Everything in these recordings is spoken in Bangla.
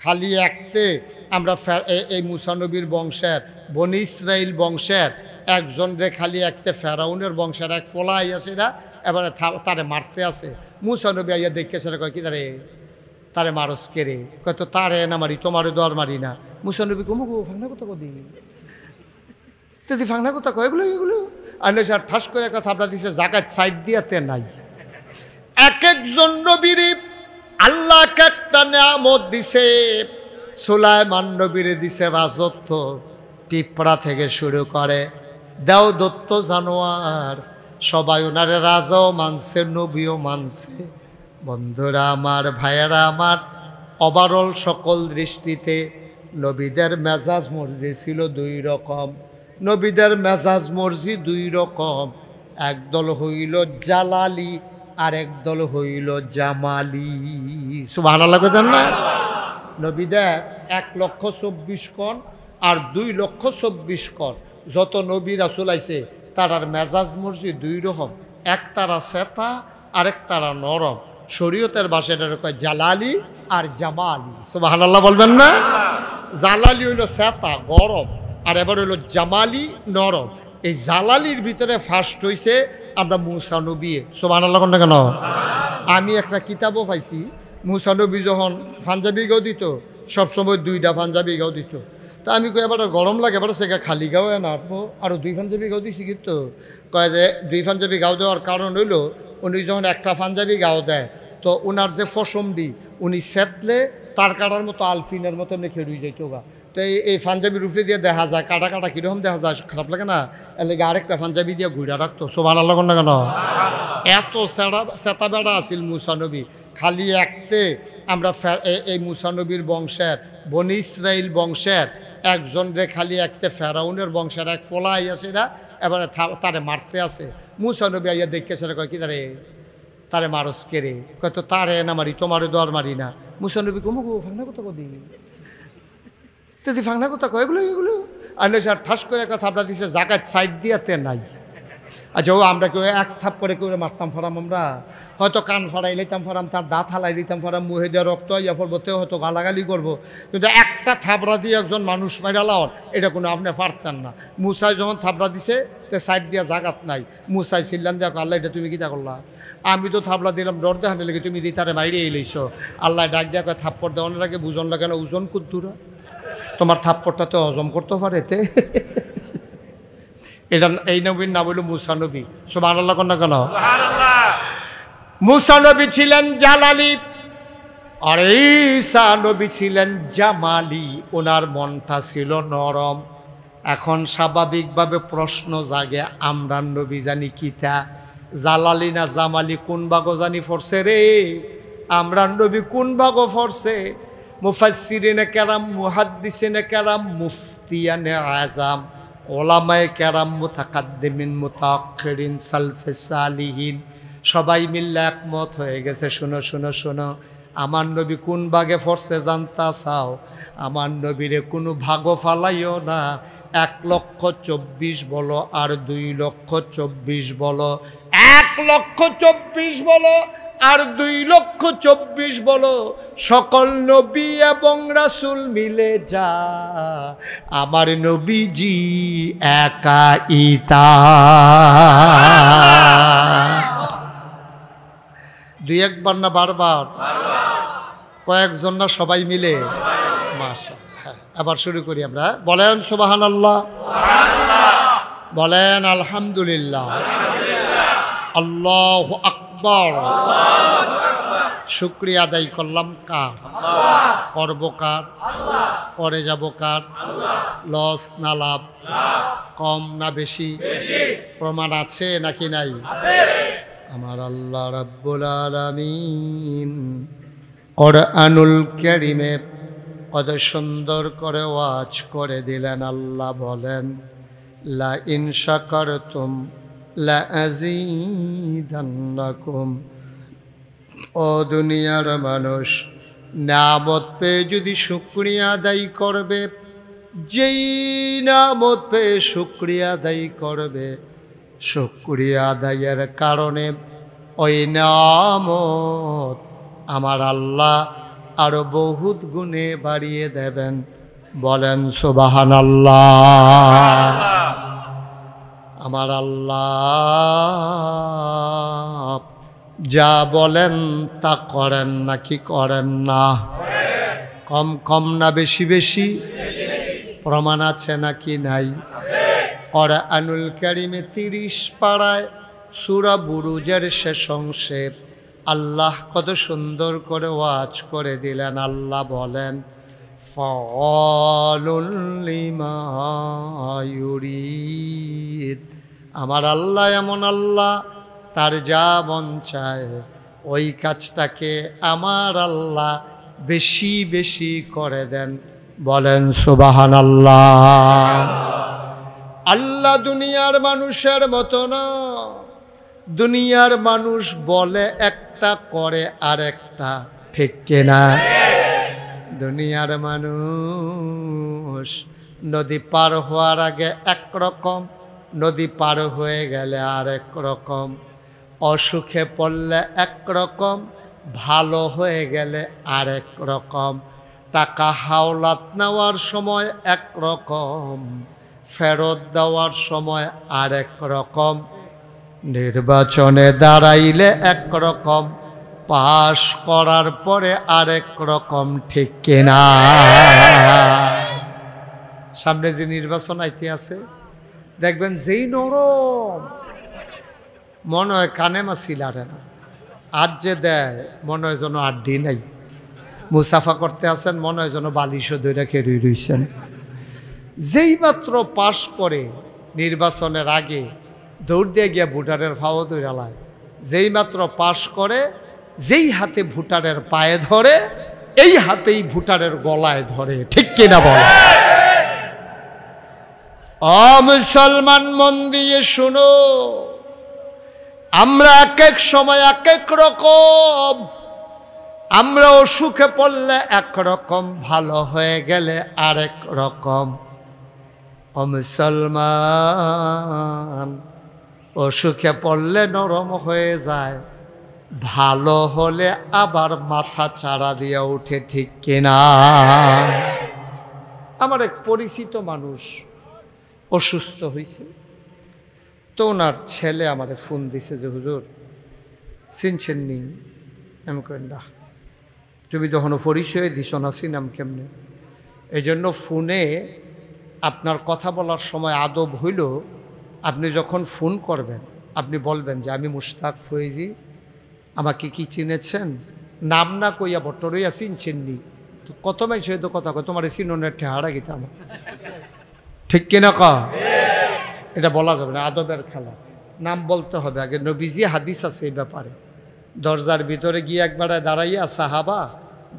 খালি একতে আমরা এই মুসা নবীর বংশের বনি ইসরাইল বংশের একজন রে খালি একতে ফেরাউনের বংশের এক ফোলা আইয়াছে না, এবারে তারে মারতে আছে। মুসা নবী আইয়া দেখেছে কয় কি তারে মারস কেড়ে কয় তো তারে না মারি তোমারে দর মারি না। মুসা নবী কমুক ফাংনা কথা কদি তুই ফাংনা কথা কয় এগুলো এগুলো আইলে স্যার ঠাস করে একটা থাপড়া দিছে জাকাত সাইড দিয়াতে নাই। এক একজন নবীর আল্লাহ একটা নিয়ামত দিছে। সুলাইমান নবীরে দিছে রাজত্ব, পিঁপড়া থেকে শুরু করে দেওদত্ত জানোয়ার সবাই ওনারে রাজাও মানছে, নবীও মানছে। বন্ধুরা আমার, ভাইয়েরা আমার, ওভারঅল সকল দৃষ্টিতে নবীদের মেজাজ মর্জি ছিল দুই রকম। নবীদের মেজাজ মর্জি দুই রকম, একদল হইল জালালি আর একদল হইল জামালি। সুবহানাল্লাহ কইতেন না? নবীদের 1,24,000 কণ আর 2,24,000 কণ যত নবী রাসূল আইছে তারার মেজাজ মর্জি দুই রকম, এক তারা সেতা আরেক তারা নরম। শরীয়তের ভাষাটা কয় জালালি আর জামালি। সুবহানাল্লাহ বলবেন না? জালালি হইল সেতা গরম আর এবার হইল জামালি নরম। এই জালালির ভিতরে ফার্স্ট হইছে আমরা মুসা নবী। সুবহানাল্লাহ কোন কেন? আমি একটা কিতাবও পাইছি, মুসা নবী যখন পাঞ্জাবি গাও দিত সবসময় 2টা পাঞ্জাবি গাও দিত। তা আমি কই এবার গরম লাগে, এবার সে খালি গাও না আরও 2 পাঞ্জাবি গাও দিছি। কিন্তু কয় যে 2 পাঞ্জাবি গাও দেওয়ার কারণ হইল উনি যখন একটা পাঞ্জাবি গাও দেয় তো ওনার যে ফসম দি উনি সেতলে তার কাটার মতো আলফিনের মতো নেখে রুই যাইত গা। তো এই পাঞ্জাবির উপরে দিয়ে দেখা যায় কাটা কাটা কীরকম দেখা যায়, খারাপ লাগে না? এর লেগে আরেকটা পাঞ্জাবি দিয়ে ঘুরে রাখতো। সুবহানাল্লাহ না কেন? এত সেতা বেড়া আছিল মুসা নবী। খালি একতে আমরা এই মুসা নবীর বংশের বনি ইসরাইল বংশের একজন রে খালি একতে ফেরাউনের বংশের এক ফোলা আইয়াছে না, এবারে তারে মারতে আছে। মুসা নবী আইয়া দেখেছে কয় কি তারে মারস কেড়ে কয় তো তারে না মারি তোমারে দর মারি না। মুসা নবী কমুক ফাংনা কথা কদি তুই ফাংনা কথা কয় এগুলো এগুলো আইলে স্যার ঠাস করে একটা থাপড়া দিছে জাকাত সাইড দিয়াতে নাই। আচ্ছা ও আমরা কেউ এক থাপ করে কেউ মারতাম ফারাম, আমরা হয়তো কান ফাড়াই লইতাম ফারাম, তার দাঁত হালাই দিতাম ফারাম, মুহে দিয়ে রক্ত ইয়া পড়বতেও হয়তো গালাগালি করবো, কিন্তু একটা থাপড়া দিয়ে একজন মানুষ মাইরালাও এটা কোনো আপনি পারতেন না। মুসাই যখন থাপড়া দিছে তো সাইড দিয়া জাগাত নাই। মুসাই ছিলেন যে আল্লাহ এটা তুমি কিতা করলা? আমি তো থাপড়া দিলাম ডর দেখানে লেগে তুমি দিতারে বাইরে এলেইছ। আল্লাহ ডাক দিয়া কয় থাপ্পড় দেওয়ানোর আগে বুঝন লাগে না ওজন কুদ্দুরা তোমার থাপ্পড়টা তো হজম করতে পারে তে। এটা এই নবীর নাম হইল মুসা নবী। সুবহানাল্লাহ কোন কেন? মুসা নবী ছিলেন জালালি আর ঈসা নবী ছিলেন জামালি। ওনার মনটা ছিল নরম। এখন স্বাভাবিকভাবে প্রশ্ন জাগে আমরা নবী জানি কিতা, জালালি না জামালি কোন ভাগও জানি ফরছে রে? আমরা নবী কোন ভাগও ফরছে? মুফাসসিরিনে কেরাম, মুহাদ্দিসিনে কেরাম, মুফতিয়ানে আযাম, ওলামায়ে কেরাম, মুতাকাদ্দিমিন, মুতাআখিরিন, সালফে সালিহিন সবাই মিলে একমত হয়ে গেছে। শোনো শোনো শোনো, আমার নবী কোন ভাগে ফরছে জানতা চাও? আমার নবীরে কোনো ভাগও ফালাইও না। 1,24,000 বলো আর 2,24,000 বলো, 1,24,000 বলো আর 2,24,000 বলো, সকল নবী এবং রাসূল মিলে যা আমার নবীজি একা ইতা। 2-1 বার না বারবার? কয়েকজন না সবাই মিলে? মাশাআল্লাহ। আবার শুরু করি আমরা। বলেন সুবহানাল্লাহ, বলেন আলহামদুলিল্লাহ, আল্লাহু আকবার। শুকরিয়া আদায় করলাম কার? করব কার? করে যাব কার? লস না লাভ? কম না বেশি? প্রমাণ আছে নাকি নাই? আমার আল্লাহ রাব্বুল আলামিন কোরআনুল কারীমে কত সুন্দর করে ওয়াজ করে দিলেন। আল্লাহ বলেন লা ইন শাকারতুম লা আযীদান্নাকুম। ও দুনিয়ার মানুষ, নিয়ামত পেয়ে যদি শুকরিয়া আদায় করবে, যেই নিয়ামত পেয়ে শুকরিয়া আদায় করবে, শুকরিয়া আদায়ের কারণে ওই নিয়ামত আমার আল্লাহ আরো বহুত গুণে বাড়িয়ে দেবেন। বলেন সুবহানাল্লাহ। আমার আল্লাহ যা বলেন তা করেন নাকি করেন না? কম কম না বেশি বেশি? প্রমাণ আছে নাকি নাই? কুরআনুল কারীমে 30 পারায় সূরা বুরুজের শেষ অংশে আল্লাহ কত সুন্দর করে ওয়াজ করে দিলেন। আল্লাহ বলেন ফাআলুল লিমা ইউরিদ। আমার আল্লাহ এমন আল্লাহ, তার যা মন চায় ওই কাজটাকে আমার আল্লাহ বেশি বেশি করে দেন। বলেন সুবহানাল্লাহ। আল্লাহ দুনিয়ার মানুষের মতো না। দুনিয়ার মানুষ বলে একটা করে আরেকটা, ঠিক কিনা? দুনিয়ার মানুষ নদী পার হওয়ার আগে একরকম, নদী পার হয়ে গেলে আরেক রকম, অসুখে পড়লে একরকম, ভালো হয়ে গেলে আরেক রকম, টাকা হাওলাত নেওয়ার সময় একরকম, ফেরত দেওয়ার সময় আরেক রকম, নির্বাচনে দাঁড়াইলে একরকম, পাশ করার পরে আরেক রকম, ঠিক কিনা? সামনে যে নির্বাচন আইতে আছে দেখবেন যেই নরম মনে হয় কানে মাছি লাড়ে না, আজ যে দেয় মনে হয় যেন আড্ডি নাই, মুসাফা করতে আসেন মনে হয় যেন বালিশও ধরে খেয়ে রইছেন। যেই মাত্র পাশ করে নির্বাচনের আগে দৌড় দিয়ে গিয়া ভোটারের ফাও দৌড়ালায়, যেই মাত্র পাশ করে যেই হাতে ভোটারের পায়ে ধরে এই হাতেই ভোটারের গলায় ধরে, ঠিক কিনা বলে? মুসলমান মন দিয়ে শুনো, আমরা এক এক সময় এক এক রকম, আমরা অসুখে পড়লে একরকম, ভালো হয়ে গেলে আরেক রকম। মুসলমান অসুখে পড়লে নরম হয়ে যায়, ভালো হলে আবার মাথা চাড়া দিয়ে উঠে, ঠিক কিনা? আমার এক পরিচিত মানুষ অসুস্থ হয়েছে, তো ওনার ছেলে আমাদের ফোন দিছে যে হুজুর চিনছেন নি? আমি কই না, তুমি তখনও পরিচয় দিছ না, চিনাম কেমনে? এই জন্য ফোনে আপনার কথা বলার সময় আদব হইল, আপনি যখন ফোন করবেন আপনি বলবেন যে আমি মুশতাক ফয়েজি, আমাকে কি চিনেছেন? নাম না কইয়া বটরইয়া চিনছেন নি? তো কত মানুষ হয়তো কথা কয় তোমার চিননের ঠেহারা গীতা আমার, ঠিক কিনা? এটা বলা যাবে না, আদবের খেলা। নাম বলতে হবে আগে। নবীজি হাদিস আছে এই ব্যাপারে, দরজার ভিতরে গিয়ে একবারে দাঁড়াইয়া সাহাবা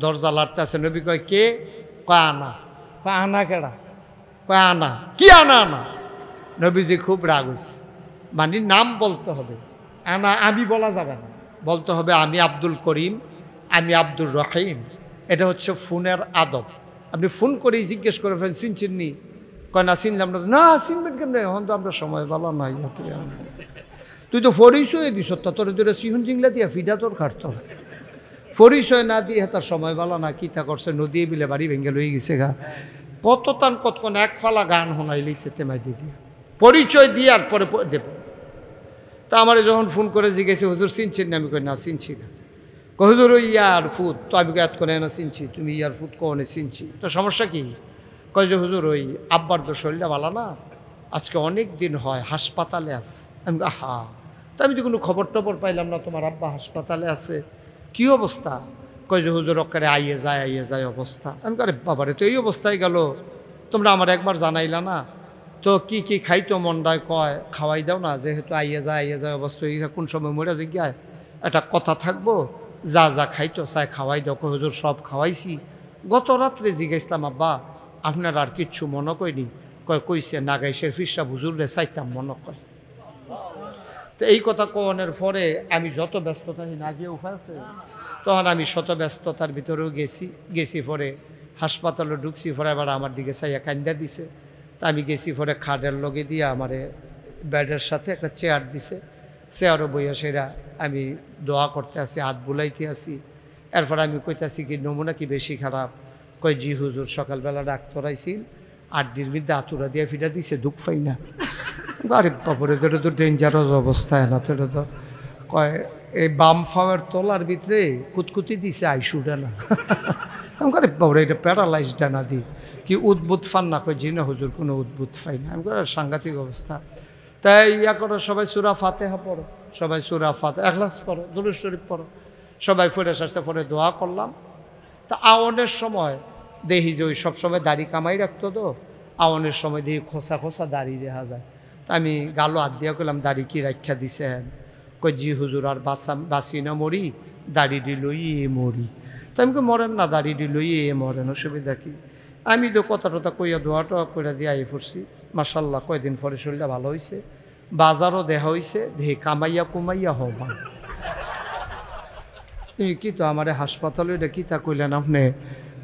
দরজা লাড়তে আছে, নবী কয় কে? কয় আনা। কয় আনা কেডা? কয় আনা। কি আনা? আনা। নবীজি খুব রাগ হইছে, মানে নাম বলতে হবে, আনা আমি বলা যাবে না, বলতে হবে আমি আব্দুল করিম, আমি আব্দুর রহিম। এটা হচ্ছে ফোনের আদব। আপনি ফোন করেই জিজ্ঞেস করে ফেলেন চিনছেন নি? কয় না চিনলাম না। না চিনবেন কেমন? এখন তো আমরা সময় বলা নাই, তুই তো পরিচয় দিস, তোর তোর সিহুন জিংলা দিয়া ফিডা তোর খাটত, পরিচয় না দিয়ে তার সময় বলা না, কি তা করছে নদী বিলে বাড়ি ভেঙে লই গেছে গা, কত তান কতক্ষণ এক ফালা গান শোনাই লইছে তেমাই দিয়ে, পরিচয় দিয়ে আর পরে দেব। তা আমার যখন ফোন করে জিজ্ঞেসে হুজুর চিনছেন না? আমি কই না চিনছি না। হুজুর ওই ইয়ার ফুট, তো আমি এত করে না চিনছি, তুমি ইয়ার ফুট কনে চিনছি, তো সমস্যা কি? কয় যে হুজুর ওই আব্বার তো শরীরটা ভালো না, আজকে অনেক দিন হয় হাসপাতালে আছে। আমি আহা, তো আমি তো কোনো খবর টবর পাইলাম না, তোমার আব্বা হাসপাতালে আছে, কি অবস্থা? কয় যে হুজুর অকারে আইয়ে যায় অবস্থা। আমি আরে বাবারে, তো এই অবস্থায় গেল, তোমরা আমার একবার জানাইলা না? তো কি কি খাইতো মন্ডায়? কয় খাওয়াই দাও না, যেহেতু আইয়ে যায় অবস্থা, কোন সময় মরে জিজ্ঞায় একটা কথা থাকবো, যা যা খাইতো চাই খাওয়াই দাও। কয় হুজুর সব খাওয়াইছি, গত রাত্রে জিজ্ঞাসলাম আব্বা আপনার আর কিচ্ছু মনে কয়নি? কয় কইছে নাগাইশের ফিরসা হুজুরে চাইতাম মনে কয়। তো এই কথা কনের পরে আমি যত ব্যস্ততা না গিয়ে উপায় আছে, তখন আমি শত ব্যস্ততার ভিতরেও গেছি পরে হাসপাতালে ঢুকছি, পরে এবার আমার দিকে চাইয়া কান্দা দিছে। তা আমি গেছি পরে খাটের লগে দিয়ে আমারে বেডের সাথে একটা চেয়ার দিছে, চেয়ারও বইয়া সেরা আমি দোয়া করতে আসি, হাত বুলাইতে আসি। এরপর আমি কইতাছি কি নমুনা কি বেশি খারাপ? কয় জি হুজুর, সকালবেলা ডাক্তার আইছিল, 8 দিন মধ্যে আতুরা দিয়ে ফিটা দিছে, দুঃখ পাই না। আরে বাপরে, এটা তো ডেঞ্জারাস অবস্থায় না তো, এটা তো কয় এই বাম ফাওয়ার তলার ভিতরে কুতকুতি দিছে, আইসুটা না। আমি আরে বাপরে, এটা প্যারালাইজ ডানা দি কি উদ্ভুত ফান না? কয় জি না হুজুর, কোনো উদ্ভুত ফাই না। আমি সাংঘাতিক অবস্থা। তাই ইয়া করো, সবাই সূরা ফাতিহা পড়ো, সবাই সূরা ফাতিহা, ইখলাস পড়ো, দুরূদ শরীফ পড়ো, সবাই ফিরে আসতে পরে দোয়া করলাম। তা আওয়ানের সময় দেখি যে ওই সবসময় দাড়ি কামাই রাখতো, তো আওয়ানের সময় দেখি খোসা খোসা দাড়ি দেখা যায়। তা আমি গালো হাত দিয়া করলাম, দাড়ি কি রাখা দিছেন? কই জি হুজুর, আর বাঁচি না মরি, দাড়ি দিলই এ মরি। তো আমি মরেন না, দাড়ি দিলই এ মরেন, অসুবিধা কি? আমি তো কথা টথা কইয়া দোয়াটা করে দিয়ে আই পড়ছি। মাশাল্লাহ, কয়দিন পরে শরীরটা ভালো হয়েছে, বাজারও দেখা হয়েছে, দেখি কামাইয়া কুমাইয়া হবা। তুমি কি তো আমার হাসপাতালে এটা কি তা কইলেন? আপনি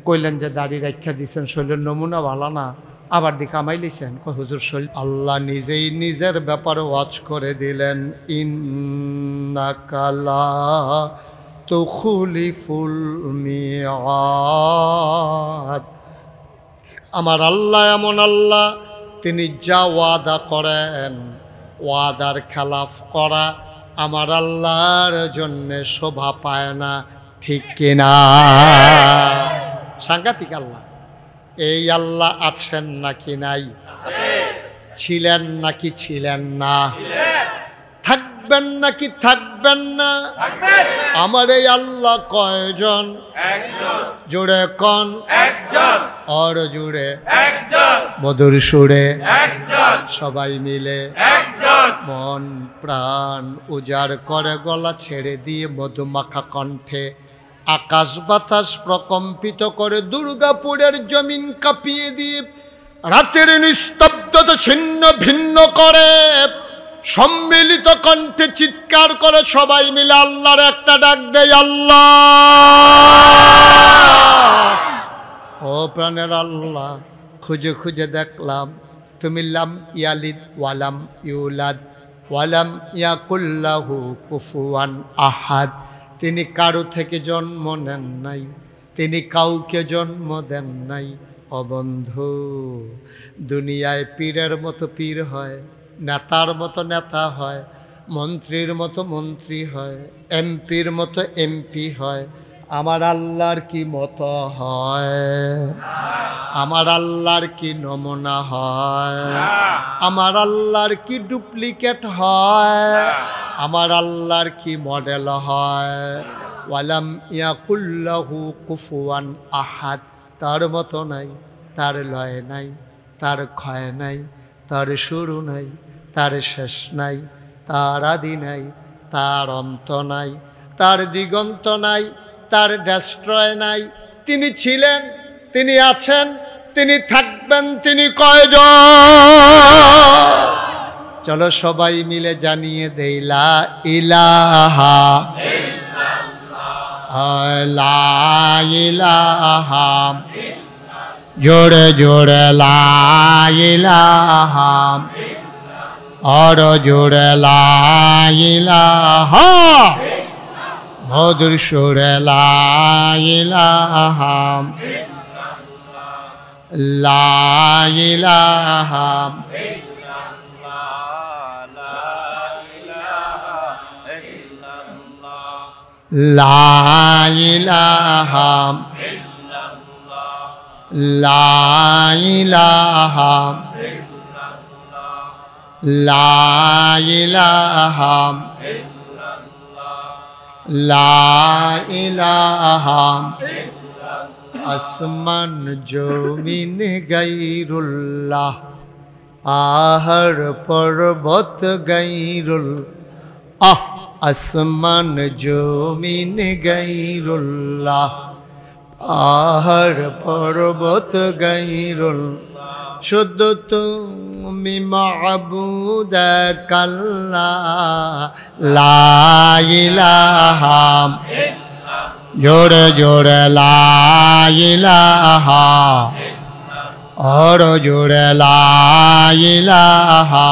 কইলেন যে দাড়ি রাখা দিচ্ছেন, শরীরের নমুনা ভালো না, আবার দি কামাই লিছেন। হুজুর শরীর, আল্লাহ নিজেই নিজের ব্যাপারে ওয়াজ করে দিলেন, ইন্নাকা লা তুখলিফুল মিআদ। আমার আল্লাহ এমন আল্লাহ, তিনি যা ওয়াদা করেন, ওয়াদার খেলাফ করা আমার আল্লাহর জন্যে শোভা পায় না, ঠিক কিনা? সাংঘাতিক আল্লাহ। এই আল্লাহ আছেন নাকি নাই? ছিলেন নাকি ছিলেন না? থাকবেন নাকি থাকবেন না? আমার এই আল্লাহ কয়জন? জোরে কন, আর জুড়ে মধুর সুরে সবাই মিলে মন প্রাণ উজাড় করে গলা ছেড়ে দিয়ে মধুমাখা কণ্ঠে আকাশ বাতাস প্রকম্পিত করে দুর্গাপুরের জমিন কাঁপিয়ে দিয়ে রাতের নিস্তব্ধতা ছিন্ন ভিন্ন করে সম্মিলিত কণ্ঠে চিৎকার করে সবাই মিলে আল্লাহর একটা ডাক দেয়, আল্লাহ। ও প্রাণের আল্লাহ, খুঁজে খুঁজে দেখলাম তুমি লাম ইয়ালিদ ওয়ালাম ইউলাদ ওয়ালাম ইয়াকুল্লাহু কুফুয়ান আহাদ। তিনি কারো থেকে জন্ম নেন নাই, তিনি কাউকে জন্ম দেন নাই। ও বন্ধু, দুনিয়ায় পীরের মতো পীর হয়, নেতার মতো নেতা হয়, মন্ত্রীর মতো মন্ত্রী হয়, এমপির মতো এমপি হয়। আমার আল্লাহর কি মতো হয়? আমার আল্লাহর কি নমুনা হয়? আমার আল্লাহর কি ডুপ্লিকেট হয়? আমার আল্লাহর কি মডেল হয়? ওয়ালাম ইয়াকুল্লাহু কুফুয়ান আহাদ। তার মতো নাই, তার লয় নাই, তার ক্ষয় নাই, তার শুরু নাই, তার শেষ নাই, তার আদি নাই, তার অন্ত নাই, তার দিগন্ত নাই, তার ডেস্ট্রয় নাই। তিনি ছিলেন, তিনি আছেন, তিনি থাকবেন, তিনি কয়জন? চলো সবাই মিলে জানিয়ে দেই, লা ইলাহা লা ইলাহা, জোরে জোরে লা ইলাহা, আর জোরে লা ইলাহা, মধুর সুরে লা ইলাহা লা ইলাহা লা ইলাহা লা ইলাহা লা ইলাহা লা ইলাহা। আসমান জমিন গায়রুল্লাহ, পাহাড় পর্বত গায়রুল্লাহ। আসমান জমিন গায়রুল্লাহ, পাহাড় পর্বত গায়রুল্লাহ। শুধু তুমি মাবুদ কাল্লাহ, লা ইলাহা, জোরে জোরে লা ইলাহা, আর জোরে লা ইলাহা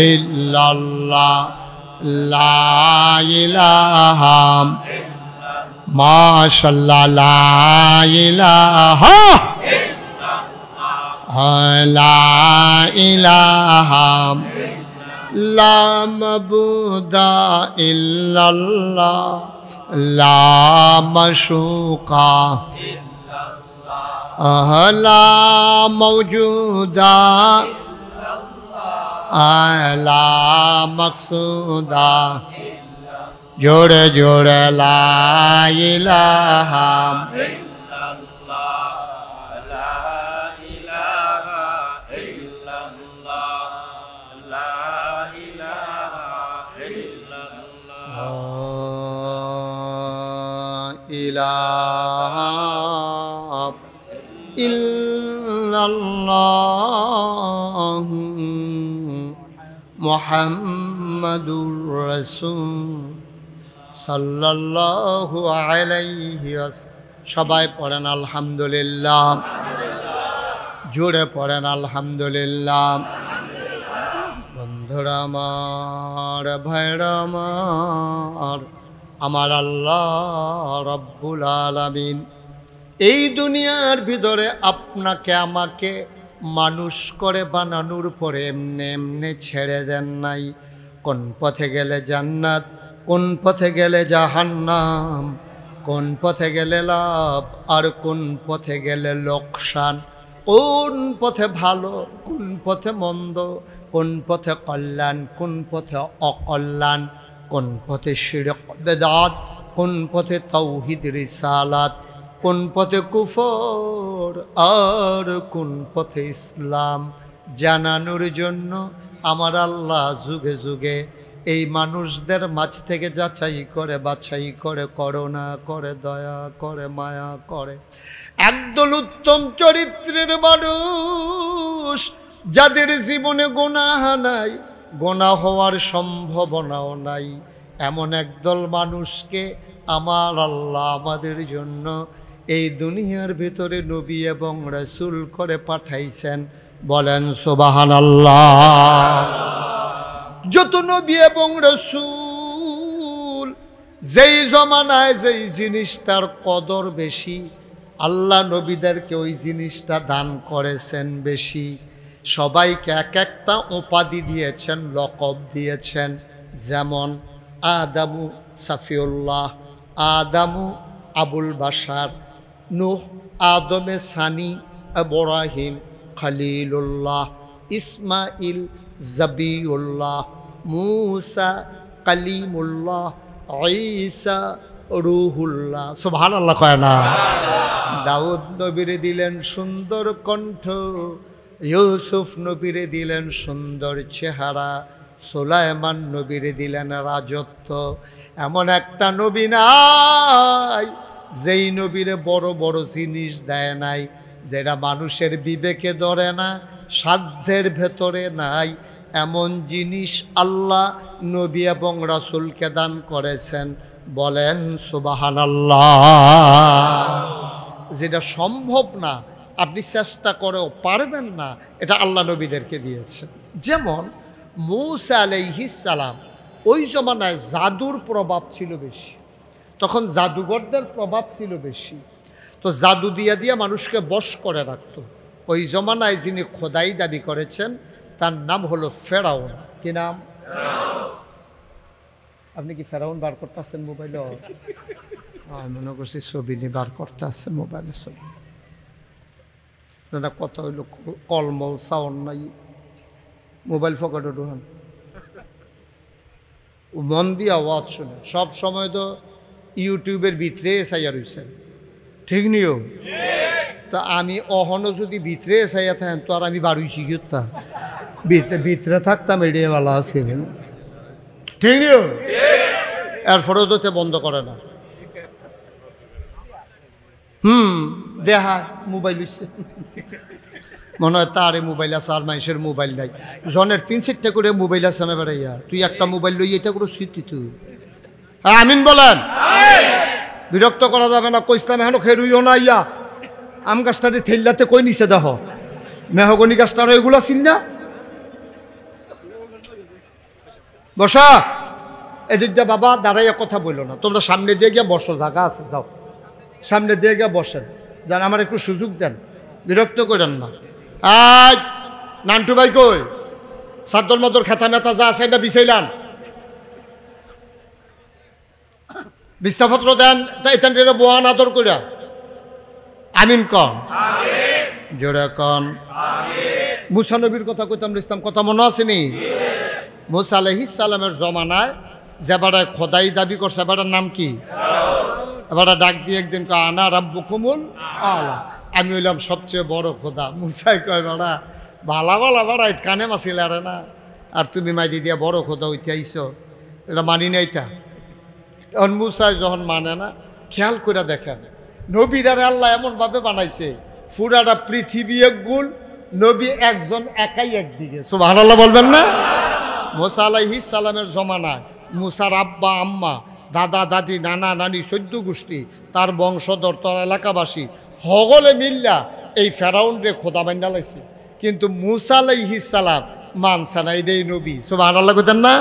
ইল্লাল্লাহ, লা ইলাহা মাশাআল্লাহ লা ইলাহা লা ইলাহা লা মাবুদা ইল্লাল্লাহ লা মাশুকা লা মাওজুদা লা মাকসুদা জোরে জোরে লা ইলাহা ইলাহা ইল্লাল্লাহ মুহাম্মাদুর রাসূল সাল্লাল্লাহু আলাইহি সবাই পড়েন আলহামদুলিল্লাহ, জোরে পড়েন আলহামদুলিল্লাহ। বন্ধুরা আমার, ভাইরা আমার আল্লাহ রব্বুল আলামিন এই দুনিয়ার ভিতরে আপনাকে আমাকে মানুষ করে বানানোর পরে এমনি এমনি ছেড়ে দেন নাই। কোন পথে গেলে জান্নাত, কোন পথে গেলে জাহান্নাম, কোন পথে গেলে লাভ আর কোন পথে গেলে লোকসান, কোন পথে ভালো কোন পথে মন্দ, কোন পথে কল্যাণ কোন পথে অকল্যাণ, কোন পথে শিরক বেদাত, কোন পথে তাওহীদ রিসালাত, কোন পথে কুফর আর কোন পথে ইসলাম জানানোর জন্য আমার আল্লাহ যুগে যুগে এই মানুষদের মাঝ থেকে যাচাই করে বাছাই করে করুণা করে দয়া করে মায়া করে একদল উত্তম চরিত্রের মানুষ যাদের জীবনে গুনাহ নাই, গুনাহ হওয়ার সম্ভাবনাও নাই, এমন একদল মানুষকে আমার আল্লাহ আমাদের জন্য এই দুনিয়ার ভিতরে নবী এবং রাসূল করে পাঠাইছেন। বলেন সুবহানাল্লাহ। যত নবী এবং রাসূল যেই জমানায় যেই জিনিসটার কদর বেশি, আল্লাহ নবীদেরকে ওই জিনিসটা দান করেছেন বেশি। সবাইকে এক একটা উপাধি দিয়েছেন, লকব দিয়েছেন। যেমন আদামু সাফিউল্লাহ, আদামু আবুল বাশার, নূহ আদমে সানি, ইব্রাহিম খলিলুল্লাহ, ইসমাইল জবিউল্লাহ, মূসা কালিমুল্লাহ, ঈসা রূহুল্লাহ। সুবহানাল্লাহ কয় না? দাউদ নবীরে দিলেন সুন্দর কণ্ঠ, ইউসুফ নবীরে দিলেন সুন্দর চেহারা, সুলাইমান নবীরে দিলেন রাজত্ব। এমন একটা নবী নাই যেই নবীরে বড় বড় জিনিস দেয় নাই, যেটা মানুষের বিবেকে ধরে না, সাধ্যের ভেতরে নাই, এমন জিনিস আল্লাহ নবী এবং রাসূলকে দান করেছেন। বলেন সুবহানাল্লাহ। যেটা সম্ভব না, আপনি চেষ্টা করেও পারবেন না, এটা আল্লাহ নবীদেরকে দিয়েছেন। যেমন মূসা আলাইহিস সালাম, ওই জমানায় জাদুর প্রভাব ছিল বেশি, তখন জাদুঘরদের প্রভাব ছিল বেশি, তো জাদু দিয়া দিয়া মানুষকে বশ করে রাখত। ওই জমানায় যিনি খোদাই দাবি করেছেন তার নাম হলো ফেরাউন। কি নাম? আপনি কি ফেরাউন বার করতে আসছেন মোবাইলে? মনে করছি ছবি নিয়ে বার করতে আসছেন মোবাইলে ছবি। না কথা হইল কলমল সাউন্ড নাই, মোবাইল ফকেটে ঢুকান, মন দিয়ে আওয়াজ শুনে। সব সময় তো ইউটিউবের ভিতরে চাইয়া রয়েছেন, ঠিক নিও? তা আমি অহনো যদি ভিতরে চাইয়া থাকেন তো আর আমি বাড়ুইছি গিয়ে ভিতরে থাকতাম, এড়িয়েওয়ালা আছে, ঠিক নিও? এরপরেও তো বন্ধ করে না। দেহা মোবাইল হইছে, মনে হয় তার মোবাইল আছে আর মানুষের মোবাইল নাই। জনের 3-4টা করে মোবাইল আছে না বেড়াইয়া, তুই একটা মোবাইল লই এটা করে স্মৃতি তুই। আমিন বলেন। বিরক্ত করা যাবে না, কইসলাম এখন খেরুইও না। ইয়া আম গাছটারে ঠেললাতে কই নিছে দেহ, মেহগনি গাছটার এগুলা চিন না? বসা এদিক দিয়ে বাবা দাঁড়াইয়া কথা বললো না, তোমরা সামনে দিয়ে গিয়ে বসো, জায়গা আছে, যাও সামনে দিয়ে গিয়ে বসেন, যেন আমার একটু সুযোগ দেন, বিরক্ত করেন না। আজ নান্টু ভাই কই? সাদ্দর মদর খেতা মেতা যা আছে এটা বিছাইলাম, বিস্তাপত্র দেন, এখান বোয়ান আদর কইরা আমিন কন, জোরে কন। মুসা নবীর কথা কইতাম ইসলাম, কথা মনে আসেনি? মুসা আলাইহিস সালামের জমানায় যে বেড়ায় খোদাই দাবি করছে, বেড়ার নাম কি? এবার ডাক দিয়ে একদিন কয় আনা রাব্বুকুমুল আলা, আমি হইলাম সবচেয়ে বড় খোদা। মুসাই কয় বেড়া ভালা ভালা বেড়াই কানে মাছিল আরে না, আর তুমি মাইদি দিয়া বড় খোদা হইতে আইছো, এটা মানি নাই তা। তখন মুসাই যখন মানে না, খেয়াল করে দেখেন নবীরারে আল্লাহ এমনভাবে বানাইছে, পুরাটা পৃথিবী এক গুল, নবী একজন একাই একদিকে। সুবহানাল্লাহ বলবেন না? মুসা আলাইহিস সালামের জমানায় মুসার আব্বা আম্মা দাদা দাদি নানা নানি 14 গোষ্ঠী তার বংশধর তার এলাকাবাসী হগলে মিল্লা এই ফেরাউনরে খোদা বান্না লাইছে, কিন্তু মুসা আলাইহিস সালাম মানছে না, এটাই নবী। সুবহানাল্লাহ কইতেন না?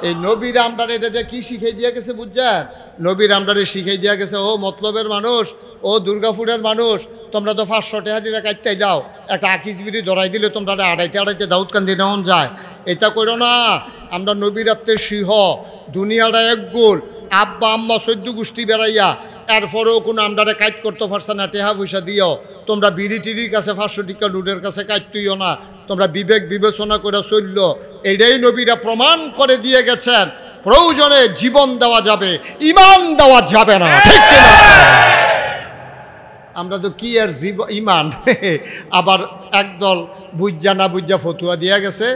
এই নবীর আমরারে এটা যে কি শিখাই দিয়া গেছে বুঝছেন? নবীর আমরারে শিখাই দিয়া গেছে, ও মতলবের মানুষ, ও দুর্গাপুরের মানুষ, তোমরা তো 500 টাকা দিয়ে কাটতে যাও, একটা আকিস বিড়ি ধরাই দিলে তোমরা আড়াইতে আড়াইতে দাউদ কান্দি নেওয়া যায়, এটা করো না। আমরা নবীর আত্মে সিংহ, দুনিয়াটা এক গোল, আব্বা আম্মা 14 গোষ্ঠী বেড়াইয়া এরপরেও কোনো আমরারে কাজ করতে পারছে না, টেহা পয়সা দিও, তোমরা বিড়ি টিড়ির কাছে 500 টাকা লুডের কাছে কাটতেইও না, তোমরা বিবেক বিবেচনা করে চলল। এটাই নবীরা প্রমাণ করে দিয়ে গেছেন, প্রয়োজনে জীবন দেওয়া যাবে, ইমান দেওয়া যাবে না, ঠিক কিনা? আমরা তো কি আর ইমান আবার একদল বুঝা না বুঝা ফতুয়া দিয়া গেছে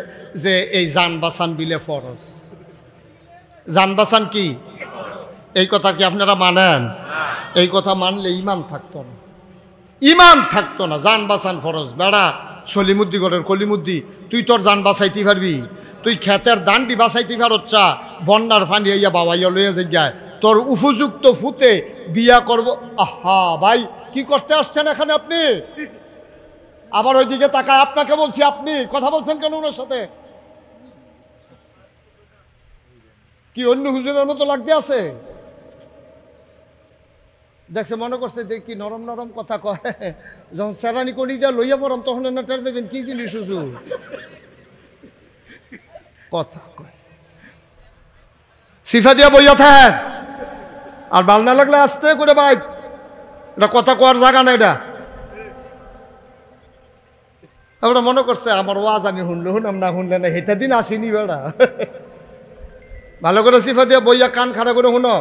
যে এই জান বাসান বিলে ফরজ। জান বাসান কি? এই কথা কি আপনারা মানেন? এই কথা মানলে ইমান থাকতো না, ইমান থাকতো না। জান বাসান ফরজ। বেড়া সলিমুদ্দিগরের কলিমুদ্দি, তুই তোর জান বাঁচাইতে পারবি? তুই ক্ষেতের দান্ডি বাঁচাইতে পারচ্ছা, বন্যার ফান্ডি ইয়া বাবাইয়া লইয়া যাই, তোর উপযুক্ত ফুতে বিয়া করব। আহা ভাই, কি করতে আসছেন এখানে আপনি? আবার ওইদিকে তাকায়, আপনাকে বলছি, আপনি কথা বলছেন কেন ওনার সাথে? কি অন্য হুজুরের মতো লাগতে আছে? দেখছে মনে করছে যে কি নরম নরম কথা কয়, যখন সেরানি কনি যা লইয়া পড়াম তখন না টের পাবেন কি জিনিস হুজুর কথা কয়। সিফা দিয়া বইয়া থাকেন, আর ভাল না লাগলে আস্তে করে ভাই, এটা কথা কোয়ার জায়গা না। এটা ওটা মনে করছে আমার ওয়াজ আমি শুনলে শুনাম, না শুনলে না, হেটা দিন আসিনি বেড়া। ভালো করে সিফা দিয়া বইয়া কান খাড়া করে শুনো,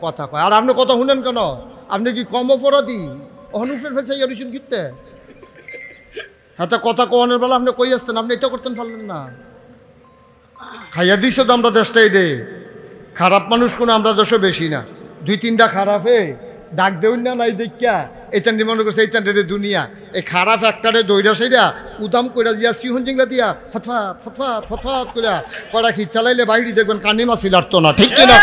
কথা কয়। আর আপনি কথা শুনেন কেন? আপনি কি কম অপরাধী? অনুফের ফেলছে ইয়ারিসুন কিনতে হাতে কথা কোয়ানের বেলা আপনি কই আসতেন, আপনি এটা করতেন পারলেন না। খাইয়া দিস তো আমরা দেশটাই রে, খারাপ মানুষ কোনো আমরা দেশে বেশি না, 2-3টা খারাপে ডাক দেউন না নাই দেখা এইটান মনে করছে এইটান রে দুনিয়া। এই খারাপ একটারে দইরা সেইরা উদাম কইরা দিয়া সিহন জিংলা দিয়া ফতফাত ফতফাত ফতফাত কইরা কড়া খি চালাইলে বাইরে দেখবেন কানি মাছি লাড়তো না, ঠিক কিনা?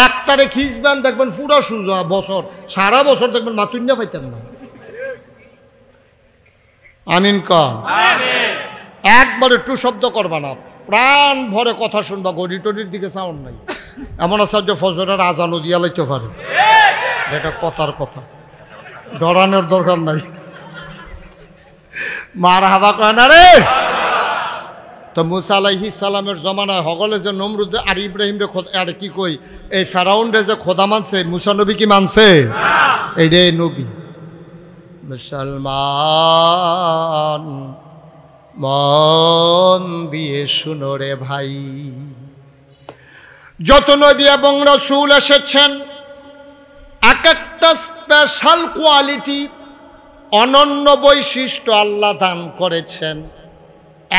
একটারে খিচবেন দেখবেন পুরা সুজা বছর, সারা বছর দেখবেন মাতুন্যা পাইতেন না। আমিন কন। একবার একটু শব্দ করবা না, প্রাণ ভরে কথা শুনবা, গড়ি টড়ির দিকে সাউন্ড নাই। এমন আছে যে ফজরের আজানও দিয়া লাইতে পারে, এটা কথার কথা, ডরানোর দরকার নাই। মার হাবা কয় না রে। তো মুসা আলাইহিস সালামের জমানায় হগলে যে নমরুদ আর ইব্রাহিম রে আর কি কই এই ফেরাউন রে যে খোদা মানছে, মুসা নবী কি মানছে? এই রে নবী। মুসলমান মন দিয়ে শুনো রে ভাই, যত নবী এবং রাসূল এসেছেন এক একটা স্পেশাল কোয়ালিটি, অনন্য বৈশিষ্ট্য আল্লাহ দান করেছেন।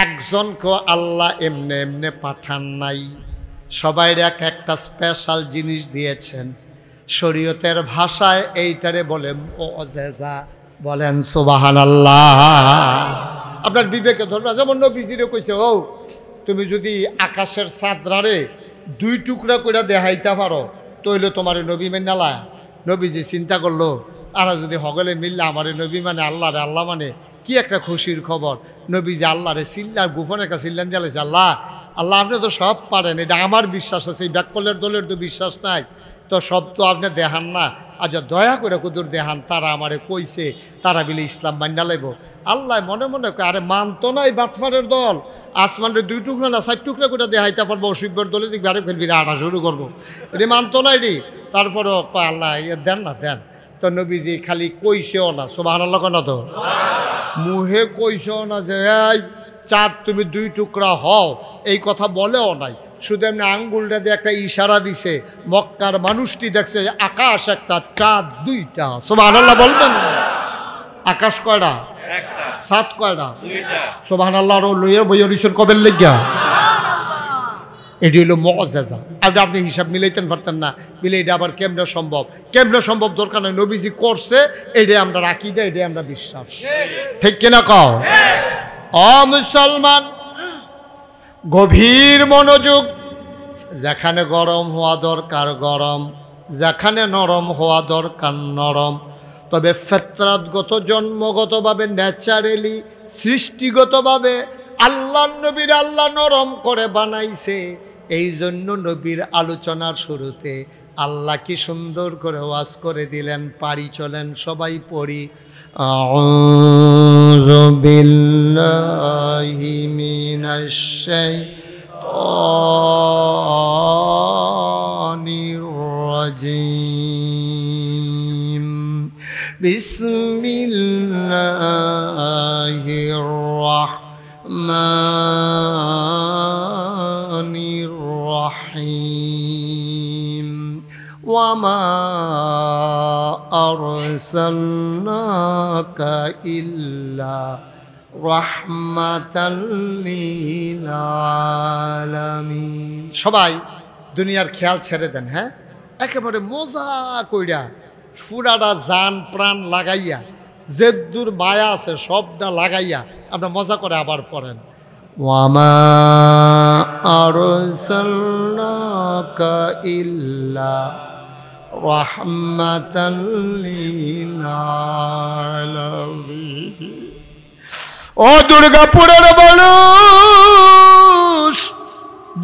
একজনকে আল্লাহ এমনি এমনি পাঠান নাই, সবাই এক একটা স্পেশাল জিনিস দিয়েছেন। শরীয়তের ভাষায় এইটারে বলে মুআজিজা, বলেন সুবহানাল্লাহ। আপনার বিবেকে ধরবা, যেমন নবীজিরে কইছে, ও তুমি যদি আকাশের চাঁদরারে 2 টুকরা করে দেখাইতে পারো তইলে তোমার নবী মেনালা। নবীজি চিন্তা করলো, আর যদি হগলে মিললে আমার নবী মানে আল্লাহ রে, আল্লাহ মানে কি একটা খুশির খবর। নবীজি আল্লাহরে চিল্লার গোপন একটা চিল্লান জ্বালাইছে, আল্লাহ আল্লাহ আপনি তো সব পারেন, এটা আমার বিশ্বাস আছে, এই ব্যাককলের দলের তো বিশ্বাস নাই, তো সব তো আপনি দেখান না। আচ্ছা দয়া করে কুদুর দেখান, তারা আমারে কইছে তারা বিলে ইসলাম মান্না লাইব। আল্লাহ মনে মনে কয় আরে মানতো না এই বাটফারের দল, আসমানের 2 টুকরা না 4 টুকরা করে দেখাইতে পারবো, অসুবিধার দলে দিক বারে ফেলবি আটা শুরু করবো, এটি মানতো না এটি। তারপরও আল্লাহ দেন না দেন। তো নবীজি খালি কইছেও না, সুবহানাল্লাহ কেন তো মুহে কইছেও না যে এই চাঁদ তুমি 2 টুকরা হও, এই কথা বলেও নাই, শুধু এমনি আঙ্গুলটা দিয়ে একটা ইশারা দিছে। মক্কার মানুষটি দেখছে আকাশ একটা, চাঁদ 2টা। সুবহানাল্লাহ বলবেন, আকাশ কয়টা, চাঁদ কয়টা, সুবহানাল্লাহ লইয়া বইয়া রিসের কবের লেগা, এটি হলো মুআজ্জাজা। আপনি হিসাব মিলাইতেন পারতেন না, মিলে এটা আবার কেমনে সম্ভব, কেমনে সম্ভব দরকার নেই, নবীজি করছে, এইটাই আমরা রাখি দেয়, এটাই আমরা বিশ্বাস, ঠিক কিনা কও? ও মুসলমান, গভীর মনোযোগ। যেখানে গরম হওয়া দরকার গরম, যেখানে নরম হওয়া দরকার নরম, তবে ফিতরাতগত জন্মগতভাবে ন্যাচারালি সৃষ্টিগতভাবে আল্লাহ নবীর আল্লাহ নরম করে বানাইছে। এই জন্য নবীর আলোচনার শুরুতে আল্লাহ কি সুন্দর করে ওয়াজ করে দিলেন, পারি চলেন সবাই পড়ি। আউযু বিল্লাহি মিনাশ শাইতানির রাজিম। বিসমিল্লাহির রাহমানির রাহিম। ওয়ামা আরসালনাকা ইল্লা রাহমাতাল লিল আলামিন। সবাই দুনিয়ার খেয়াল ছেড়ে দেন, হ্যাঁ, একেবারে মজা কইরা পুরাটা জান প্রাণ লাগাইয়া, যেদুর মায়া আছে সবটা লাগাইয়া আমরা মজা করে আবার পড়েন। ওয়ামা আরসালনাকা ইল্লা রাহমাতাল লিল আলামিন। ও দুর্গাপুরের মানুষ,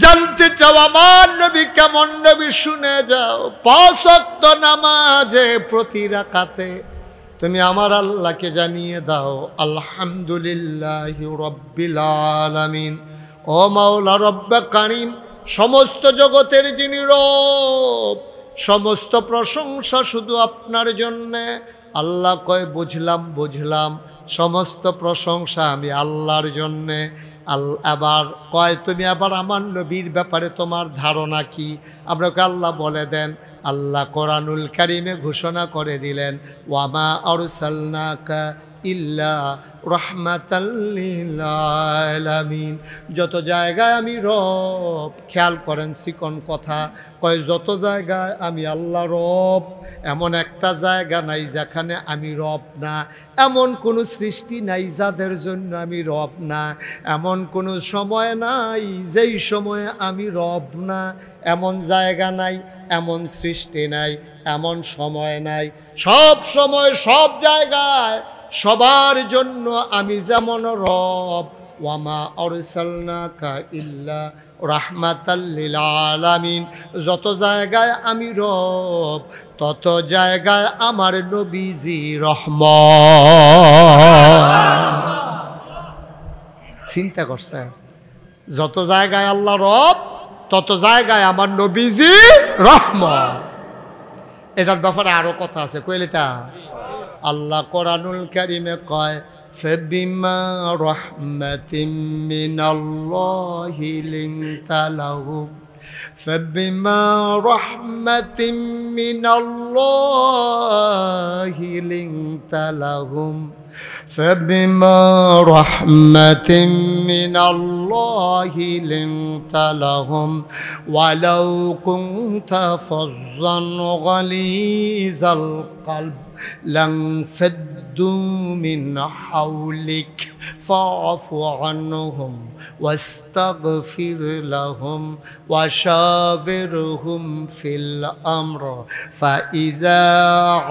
জানতে চাও আমার নবী কেমন নবী, শুনে যাও। 5 ওয়াক্ত নামাজে প্রতি রাকাতে তুমি আমার আল্লাহকে জানিয়ে দাও আলহামদুলিল্লাহি রাব্বিল আলামিন। ও মাওলা রব্বে কারীম, সমস্ত জগতের যিনি রব, সমস্ত প্রশংসা শুধু আপনার জন্যে। আল্লাহ কয় বুঝলাম বুঝলাম, সমস্ত প্রশংসা আমি আল্লাহর জন্যে। আবার কয় তুমি আবার আমার নবীর ব্যাপারে তোমার ধারণা কি? আপনাকে আল্লাহ বলে দেন। আল্লাহ কোরআনুল কারীমে ঘোষণা করে দিলেন ওয়ামা আরসালনাকা ইল্লা রাহমাতাল লিল আলামিন। যত জায়গায় আমি রব, খেয়াল করেন চিকন কথা, কয় যত জায়গায় আমি আল্লাহ রব, এমন একটা জায়গা নাই যেখানে আমি রব না। এমন কোনো সৃষ্টি নাই যাদের জন্য আমি রব না। এমন কোনো সময় নাই যেই সময়ে আমি রব না। এমন জায়গা নাই, এমন সৃষ্টি নাই, এমন সময় নাই। সব সময় সব জায়গায় সবার জন্য আমি যেমন রব। ওয়ামা আরসালনাকা ইল্লা রাহমাতাল লিল আলামিন। যত জায়গায় আমি রব, তত জায়গায় আমার নবীজি রহমত। চিন্তা করছে, যত জায়গায় আল্লাহ রব, তত জায়গায় আমার নবীজি রহমত। এটার ব্যাপারে আরো কথা আছে, কইলেটা আল্লাহ কোরআনুল কারীমে কয় ফাবিমা রাহমাতিম মিনাল্লাহি লিনতা লাহুম, ফাবিমা রাহমাতিম মিনাল্লাহি লিনতা লাহুম, ফাবিমা রাহমাতিম মিনাল্লাহি লিনতা লাহুম ওয়ালাউ কুনতা ফাজ্জান গালিজাল কলব لانفضوا من حولك فاعف عنهم واستغفر لهم وشاورهم في الأمر فإذا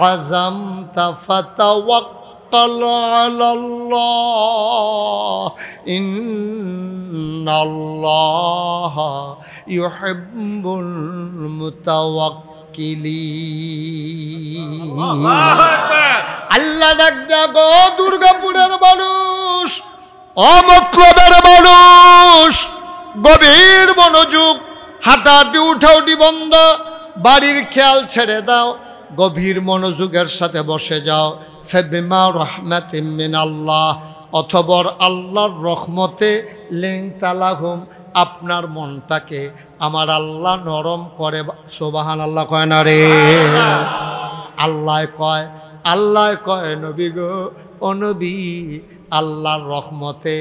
عزمت فتوكل তাওয়াক্কাল আলাল্লাহ ইন্নাল্লাহা ইউহিব্বুল মুতাওয়াক্কিলিন। আল্লাহ ডাক দেখো দুর্গাপুরের মানুষ, অমতলবের মানুষ, গভীর মনোযোগ, হাঁটাহাঁটি উঠাউটি বন্ধ, বাড়ির খেয়াল ছেড়ে দাও, গভীর মনোযোগের সাথে বসে যাও। ফাবিমা রাহমাতিম মিনাল্লাহ, অথবর আল্লাহর রহমতে লিনতালাহুম, আপনার মনটাকে আমার আল্লাহ নরম করে। সুবহানাল্লাহ কয় না রে? আল্লাহ কয় নবী গো, ও নবী, আল্লাহর রহমতে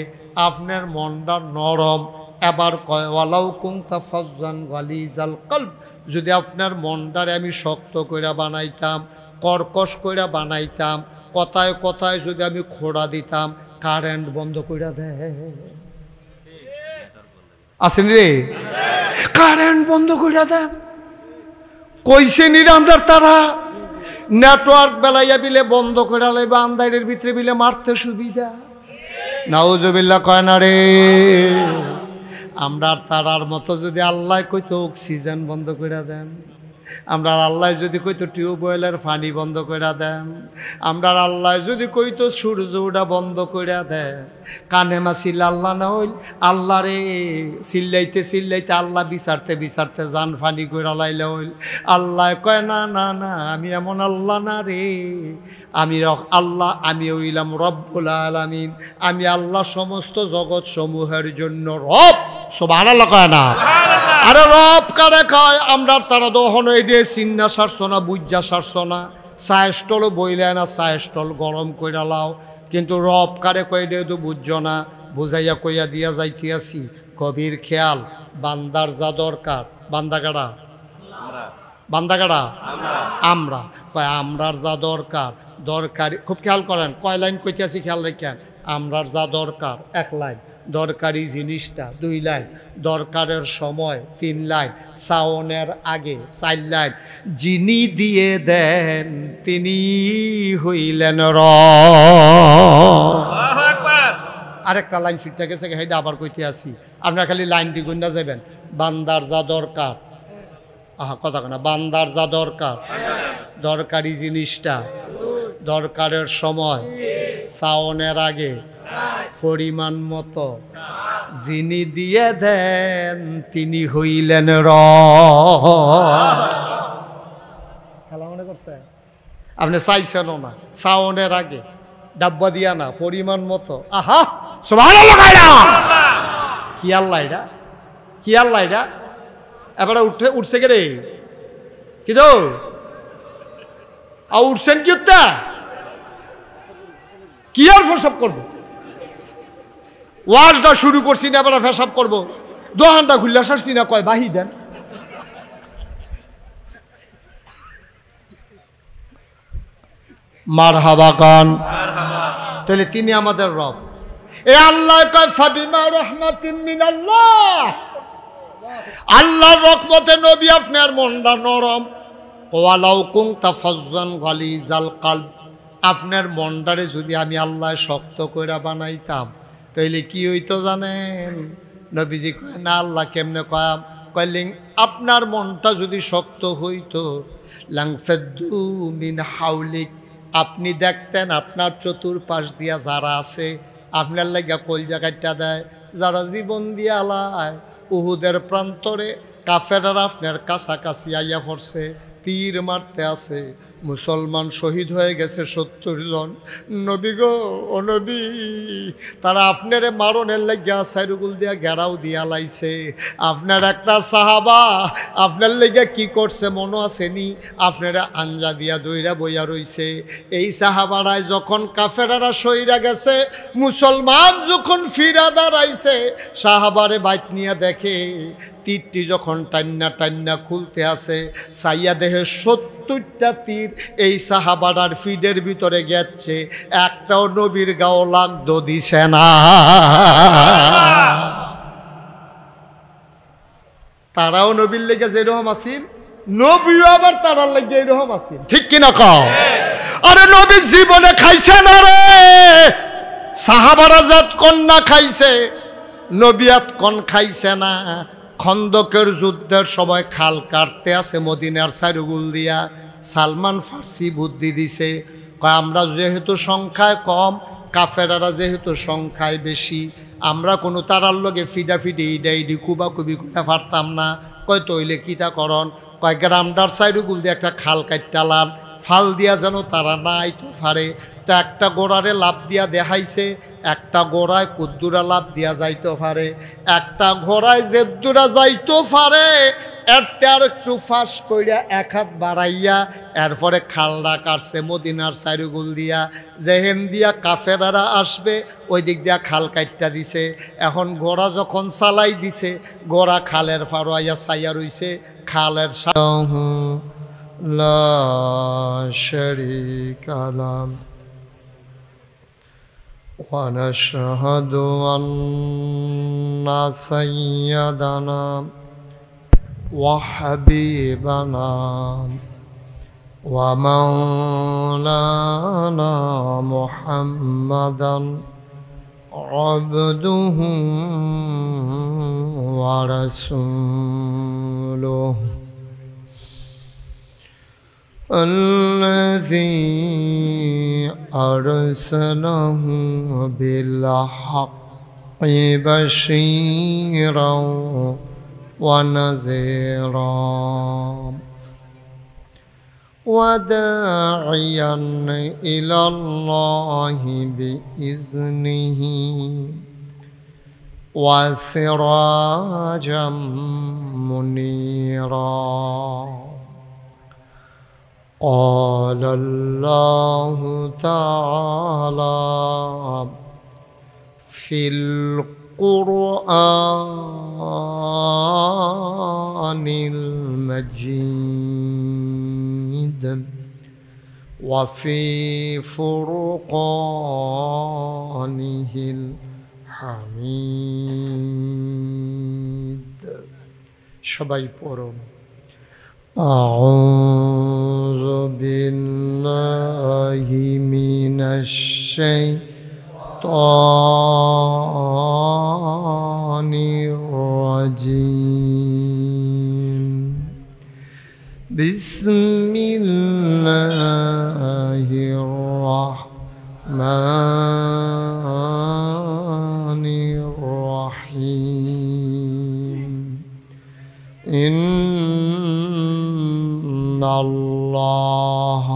আপনার মনটা নরম। এবার কয় ওয়ালাউ কুনতা ফাজ্জান গালিজাল কলব, যদি আপনার মনটারে আমি শক্ত কইরা বানাইতাম, কর্কশ কইরা বানাইতাম, কথায় কথায় যদি আমি খোড়া দিতাম, কারেন্ট বন্ধ কইরা দেয়। আসেন রে, কারেন্ট বন্ধ কইরা দেয়। কইছে নিরামদার তারা নেটওয়ার্ক বেলাইয়া বিলে বন্ধ করে লাইবা, আন্দাইরের ভিতরে বিলে মারতে সুবিধা। নাউজুবিল্লাহ কয় না রে? আমরা তারার মতো যদি আল্লাহ কইতো অক্সিজেন বন্ধ করে দেন, আমরা আল্লাহ যদি কইতো টিউবওয়েলের পানি বন্ধ করে দেন, আমরা আল্লাহ যদি কইতো সূর্য ওটা বন্ধ করে দেয়, কানে মাসিল আল্লাহ না হইল আল্লাহ রে চিল্লাইতে চিল্লাইতে আল্লাহ বিচারতে বিচারতে জান ফানি করে লাইলে হইল। আল্লাহ কয় না না না, আমি এমন আল্লাহ না রে, আমি আল্লাহ, আমি হইলাম রব্বুল আলামিন, আমি আল্লাহ সমস্ত জগৎ সমূহের জন্য রব। সুবহানাল্লাহ কয় না? আরে রব কারে কয়? আমরা তারা দহন এডে চিন্না সারছো না, বুঝা সারছো না, চায়স্টল বইলে না, চায়স্টল গরম কইরা লাও, কিন্তু রব কারে কয় এডে তো বুঝছো না, বুঝাইয়া কইয়া দিয়া যাইতে আসি। কবির খেয়াল, বান্দার যা দরকার, বান্দাগাড়া বান্দাগাড়া আমরা কয় আমরার যা দরকার, দরকারি খুব খেয়াল করেন, কয় লাইন কইতে আসি খেয়াল রাখেন। আমরার যা দরকার 1 লাইন, দরকারি জিনিসটা 2 লাইন, দরকারের সময় 3 লাইন, সাওনের আগে 4 লাইন, যিনি দিয়ে দেন তিনি হইলেন রব। আরেকটা লাইন ছুটে গেছে, সেইটা আবার কইতে আসি, আপনার খালি লাইনটি গুন্ডা যাবেন। বান্দার যা দরকার, কথা না, বান্দার যা দরকার, দরকারি জিনিসটা, দরকারের সময়, সাওনের আগে, পরিমাণ মতো, যিনি দিয়ে দেন তিনি হইলেন রব। খেলা মনে করছে? আপনি চাইছেনও না, সাওনের আগে, ডাব্বা দিয়া না, পরিমাণ মতো। আহা সুবহানাল্লাহ কয় না? কি আল্লাহ এটা, কি আল্লাহ এটা? এবারে উঠছে কে রে? কি তো উঠছেন কি? কি আর ফেসাব করবো? ওয়াজটা শুরু করছি না, এবার ফেসাব করবো। দোকানটা খুললে সারছি না, কয় বাহি দেন। মারহাবা গান। তাহলে তিনি আমাদের রব। এ আল্লাহ কয় ফাবিমা রাহমাতিন মিনাল্লাহ, আল্লাহর রহমতে নবী আপনার মনটা নরম। ওয়ালাউ কুনতা ফাজ্জান গালিজাল কলব, আপনার মনটারে যদি আমি আল্লাহ শক্ত করে বানাইতাম, তাইলে কি হইতো জানেন? নবীজি কয় না, আল্লাহ কেমনে কয়লিং, আপনার মনটা যদি শক্ত হইতো, লাংফাদ্দু মিন হাউলিক, আপনি দেখতেন আপনার চতুর্পাশ দিয়া যারা আছে আপনার লাগা কলজা কাটটা দেয়, যারা জীবন দিয়া আলায়, উহুদের প্রান্তরে কাফেররা আপনার কাছাকাছি আইয়া পড়ছে, তীর মারতে আছে, মুসলমান শহীদ হয়ে গেছে 70 জন। নবী গো, ও নবী, তারা আপনারে মারণের লাগিয়া সাইরুগুল দিয়া ঘেরাও দিয়া লাইছে। আপনার একটা সাহাবা আপনার লাগিয়া কি করছে মনে আসেনি? আপনারা আঞ্জা দিয়া দইরা বইয়া রইছে। এই সাহাবারায় যখন কাফেরারা সইরা গেছে, মুসলমান যখন ফিরা দাঁড়াইছে, সাহাবারে বাইক নিয়ে দেখে তীরটি যখন টান্না টান্না খুলতে আসে, সাইয়া দেহে 70টা তীর এই সাহাবারার ফিডের ভিতরে গেছে, একটাও নবীর গাও লাগতো দিছে না। তারাও নবীর লেগে যেরকম আসিল, নবীও আবার তারার লেগে এরকম আসিল, ঠিক কিনা কও? আরে নবী জীবনে খাইছে না রে, সাহাবারা জাত কন্যা খাইছে, নবিয়াত কন খাইছে না। খন্দকের যুদ্ধের সময় খাল কাটতে আছে মদিনার সাইরুগুল দিয়া। সালমান ফার্সি বুদ্ধি দিছে, কয় আমরা যেহেতু সংখ্যায় কম, কাফেরারা যেহেতু সংখ্যায় বেশি, আমরা কোনো তারার লগে ফিডাফিডি ইডাইডি কুবাকুবি করে পারতাম না। কয় তৈলে কিতা করন? কয় গ্রামটার সাইডুগুল দিয়ে একটা খাল কাটটালাম, ফাল দিয়া যেন তারা না আইতো পারে। তো একটা গোড়ারে লাভ দিয়া দেখাইছে, একটা গোড়ায় কুদ্দুরা লাভ দিয়া যাইতে পারে, একটা ঘোড়ায় জেদ্দুরা যাইতে পারে। এরতে আর একটু ফাঁস কইরা এক হাত বাড়াইয়া এরপরে খালটা কাটছে মদিনার সাইরুগুল দিয়া। যেহেন দিয়া কাফেরারা আসবে ওই দিক দিয়া খাল কাটটা দিছে। এখন ঘোড়া যখন চালাই দিছে, ঘোড়া খালের ফাড়ো আইয়া চাইয়া রইছে। খালের লা শারীকা লাহু ওয়া নাশহাদু আন্না সাইয়্যিদানা ওয়া হাবিবানা ওয়া মাওলানা মুহাম্মাদান আবদুহু ওয়া রাসূলুহু الذي أرسله بالحق بشيرا ونذيرا وداعيا إلى الله بإذنه وسراجا منيرا قال الله تعالى في القرآن المجيد وفي فرقانه الحميد সবাই পড়ুন أعوذ بالله من الشيطان الرجيم بسم الله الرحمن الرحيم إن الله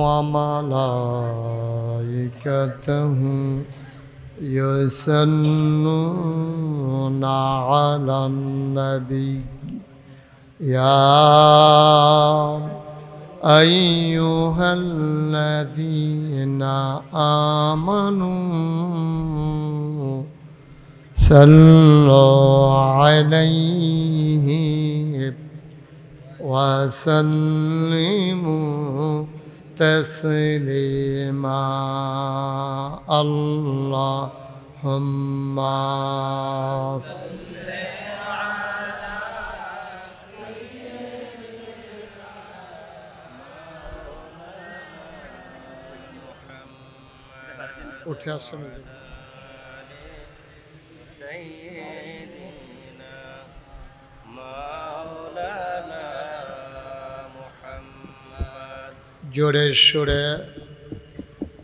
وملائكته يصلون على النبي يا أيها الذين آمنوا صلوا عليه وسلموا تسليما اللهم صل على سيدنا জোরে সুরে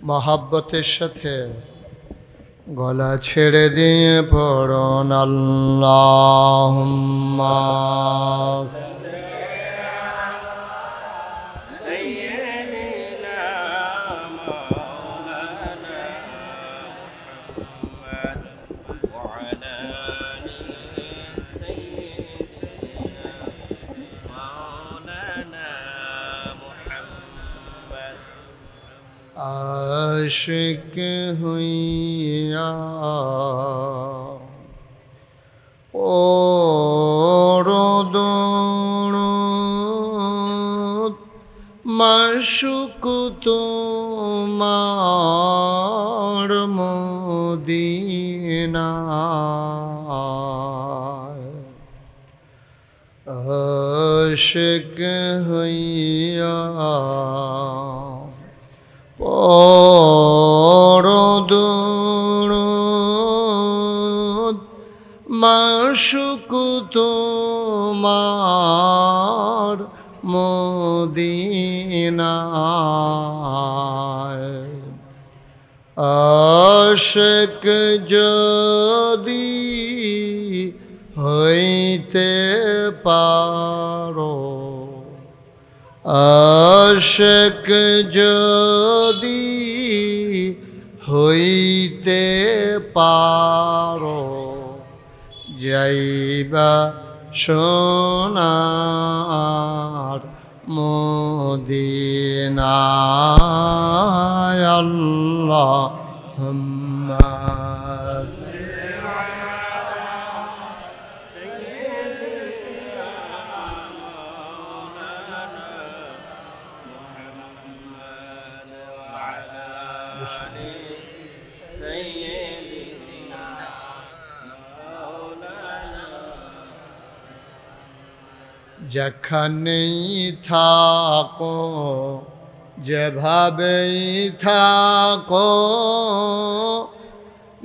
মহাব্বতের সাথে গলা ছেড়ে দিয়ে পড়ুন আল্লাহুম্মা आशिक हुइया ओरोदोड़ माशुक तुम्हार मदीना आशिक हुइया আশিক যদি হইতে পারো, আশিক যদি হইতে পারো, যাইবা সোনার মদিনায়। আল্লাহুম্মা যেখানেই থাকো, যেভাবেই থাকো,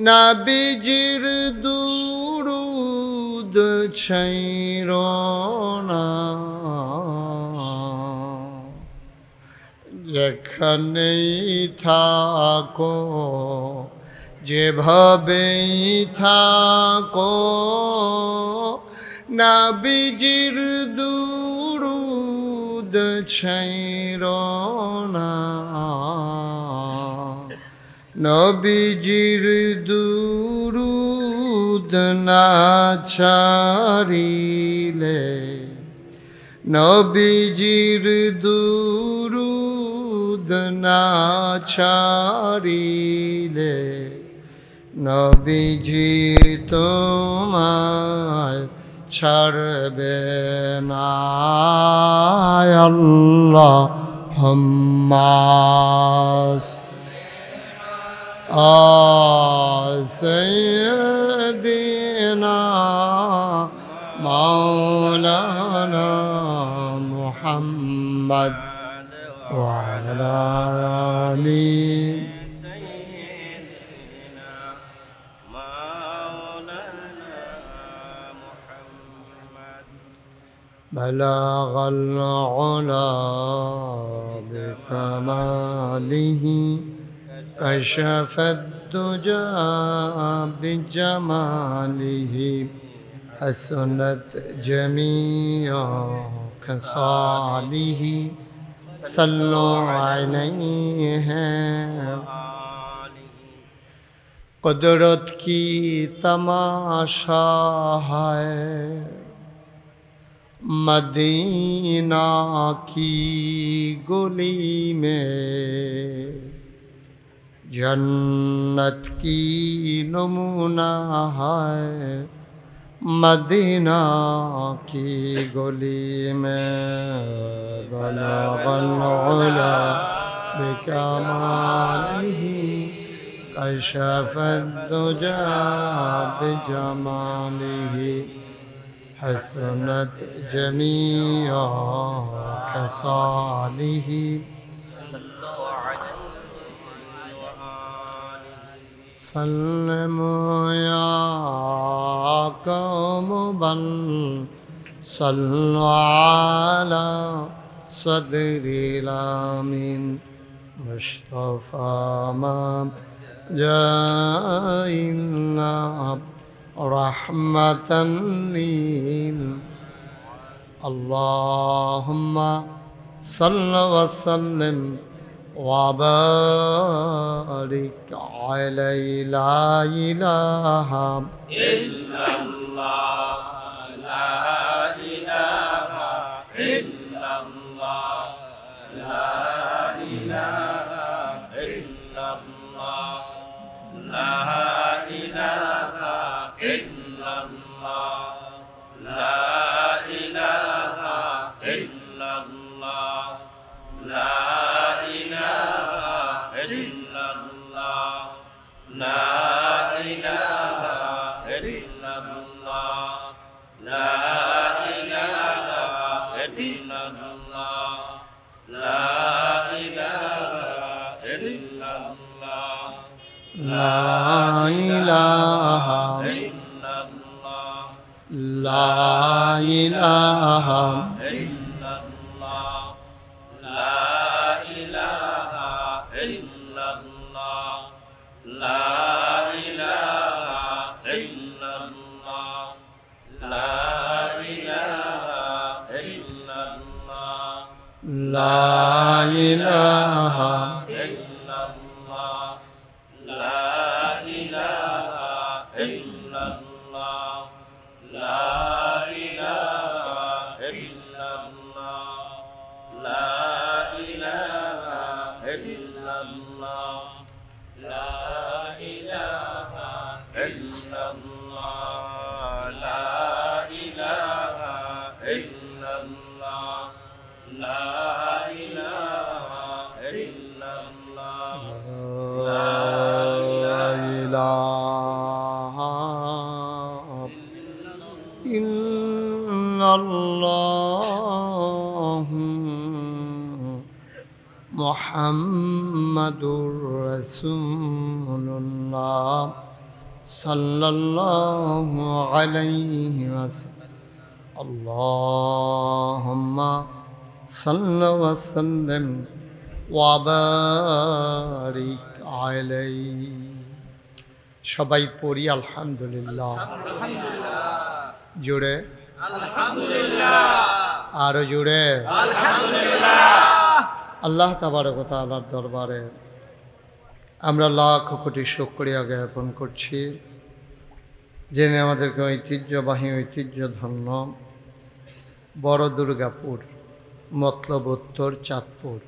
নবীজির দুরূদ ছাইরো না। যেখানেই থাকো, যেভাবেই থাকো, নবীজির দুরূদ ছাইরো না। নবীজির দুরূদ না ছাড়িলে, নবীজির দুরূদ না ছাড়িলে, নবীজি তোমায় ছাড়বে না। আল্লাহুম্মা সাইয়্যিদিনা মাওলানা মুহাম্মদ ওয়া আলা আলিহি بلغ العلا بكماله، كشف الدجى بجماله، حسنت جميع خصاله، صلوا عليه۔ قدرت کی تماشا ہے مدینہ کی گلی میں، جنت کی نمونہ ہے مدینہ کی گلی میں۔ بلغ العلا بکمالہ، کشف الدجى بجمالہ، حسنت جميع خصاله، سلموا يا قوم بل صلوا على صدر الأمين مصطفى ما جاء إلا رحمة للعالمين۔ اللهم صل وسلم وبارك عليه، لا إله إلا الله، لا إله إلا الله، لا إله إلا الله، لا إله إلا الله، لا إله إلا الله، لا إله إلا الله، لا إله إلا الله، لا إله إلا الله، لا إله إلا الله، لا إله إلا الله، لا إله إلا الله، لا إله إلا الله، লা ইলাহা ইল্লাল্লাহ লা ইলাহা ইল্লাল্লাহ লা ইলাহা ইল্লাল্লাহ লা ইলাহা ইল্লাল্লাহ লা ইলাহা ইল্লাল্লাহ লা ইলাহা ইল্লাল্লাহ লা ইলাহা ইল্লাল্লাহ লা ইলাহা ইল্লাল্লাহ লা ইলাহা ইল্লাল্লাহ লা ইলাহা ইল্লাল্লাহ মুহাম্মাদুর রাসূলুল্লাহ সাল্লাল্লাহু আলাইহি ওয়াসাল্লাম আল্লাহুম্মা সাল্লি ওয়া সাল্লিম ওয়া বারিক আলাইহি। সবাই পড়ি আলহামদুলিল্লাহ। জুড়ে আরো জুড়ে আল্লাহ তাবারক ওয়া তাআলার দরবারে আমরা লাখ কোটি শুকরিয়া জ্ঞাপন করছি, যিনি আমাদেরকে ঐতিহ্যবাহী ঐতিহ্যধন্য বড় দুর্গাপুর মতলব উত্তর চাঁদপুর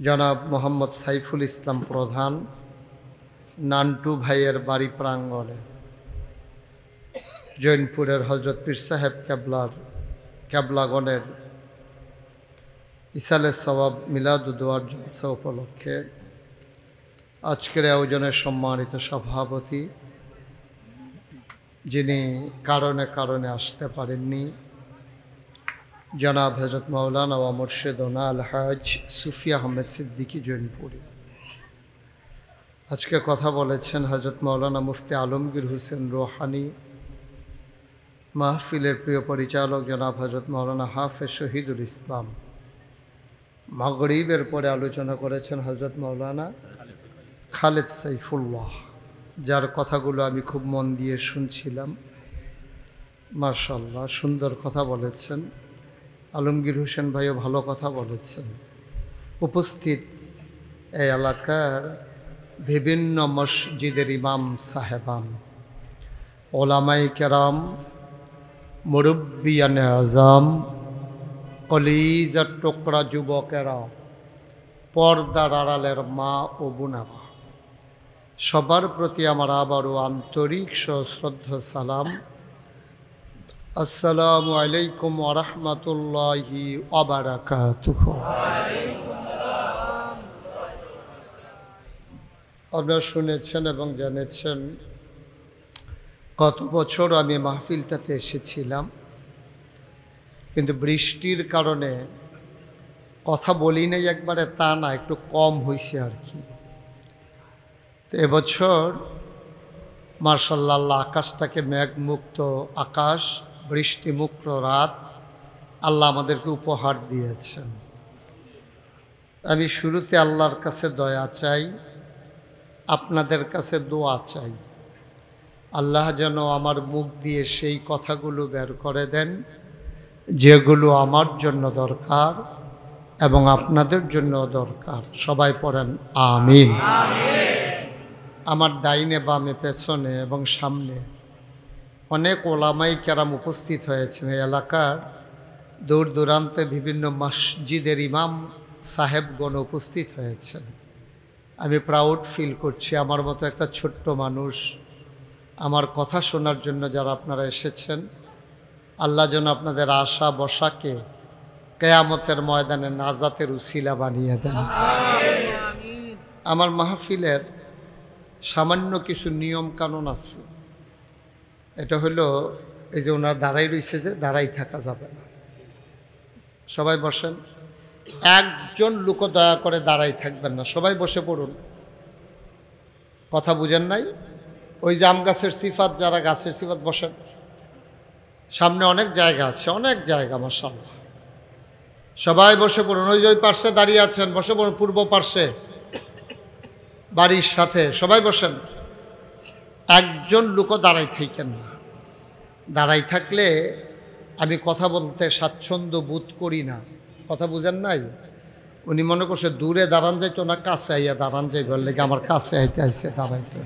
জনাব মোহাম্মদ সাইফুল ইসলাম প্রধান নান্টু ভাইয়ের বাড়ি প্রাঙ্গণে জৈনপুরের হজরত পীর সাহেব ক্যাবলাগণের ইসালে সওয়াব মিলাদুদ্দোয়ার জলসা উপলক্ষে আজকের আয়োজনের সম্মানিত সভাপতি, যিনি কারণে কারণে আসতে পারেননি, জনাব হযরত মাওলানা ওয়া মুর্শিদুনা আল-হাজ সুফি আহমেদ সিদ্দিকী জৈনপুরী। আজকে কথা বলেছেন হযরত মাওলানা মুফতি আলমগীর হোসেন রোহানি। মাহফিলের প্রিয় পরিচালক জনাব হযরত মাওলানা হাফেজ শহীদুল ইসলাম। মাগরিবের পরে আলোচনা করেছেন হযরত মাওলানা খালেদ সাইফুল্লাহ, যার কথাগুলো আমি খুব মন দিয়ে শুনছিলাম। মাশাআল্লাহ, সুন্দর কথা বলেছেন। আলমগীর হোসেন ভাইও ভালো কথা বলেছেন। উপস্থিত এই এলাকার বিভিন্ন মসজিদের ইমাম সাহেবান, ওলামায়ে কেরাম, মুরব্বিয়ানে আজম, কলিজার টুকরা যুবকেরা, পর্দার আড়ালের মা ও বোনেরা, সবার প্রতি আমার আবারও আন্তরিক সশ্রদ্ধ সালাম। আসসালামু আলাইকুম ওয়া রাহমাতুল্লাহি ওয়া বারাকাতুহু। আপনারা শুনেছেন এবং জেনেছেন, গত বছর আমি মাহফিলটাতে এসেছিলাম, কিন্তু বৃষ্টির কারণে কথা বলি নাই একবারে তা না, একটু কম হয়েছে আর কি। তো এবছর মাশাআল্লাহ আকাশটাকে মেঘমুক্ত আকাশ, বৃষ্টিমুক্ত রাত আল্লাহ আমাদেরকে উপহার দিয়েছেন। আমি শুরুতে আল্লাহর কাছে দয়া চাই, আপনাদের কাছে দোয়া চাই। আল্লাহ যেন আমার মুখ দিয়ে সেই কথাগুলো বের করে দেন যেগুলো আমার জন্য দরকার এবং আপনাদের জন্য দরকার। সবাই পড়েন আমিন। আমার ডাইনে বামে পেছনে এবং সামনে অনেক ওলামাই কেরাম উপস্থিত হয়েছেন। এই এলাকার দূর দূরান্তে বিভিন্ন মসজিদের ইমাম সাহেবগণ উপস্থিত হয়েছেন। আমি প্রাউড ফিল করছি, আমার মতো একটা ছোট্ট মানুষ, আমার কথা শোনার জন্য যারা আপনারা এসেছেন, আল্লাহ যেন আপনাদের আশা বসাকে কিয়ামতের ময়দানে নাজাতের উসিলা বানিয়ে দেন। আমার মাহফিলের সামান্য কিছু নিয়ম কানুন আছে। এটা হলো, এই যে ওনারা দাঁড়াই রয়েছে, যে দাঁড়াই থাকা যাবে না। সবাই বসেন। একজন লোক দয়া করে দাঁড়াই থাকবেন না, সবাই বসে পড়ুন। কথা বুঝেন নাই? ওই যে আম গাছের সিফাত, যারা গাছের সিফাত, বসেন। সামনে অনেক জায়গা আছে, অনেক জায়গা মাশাআল্লাহ। সবাই বসে পড়ুন। ওই যে ওই পার্শ্বে দাঁড়িয়ে আছেন, বসে পড়ুন। পূর্ব পার্শ্বে বাড়ির সাথে সবাই বসেন। একজন লোকও দাঁড়াই থাকেন না। দাঁড়াই থাকলে আমি কথা বলতে স্বাচ্ছন্দ্য বোধ করি না। কথা বুঝেন নাই? উনি মনে করছে দূরে দাঁড়ান যাইতো না, কাছে আইয়া দাঁড়ান যাই, বললে কি আমার কাছে আইতে আইসে দাঁড়াইতে।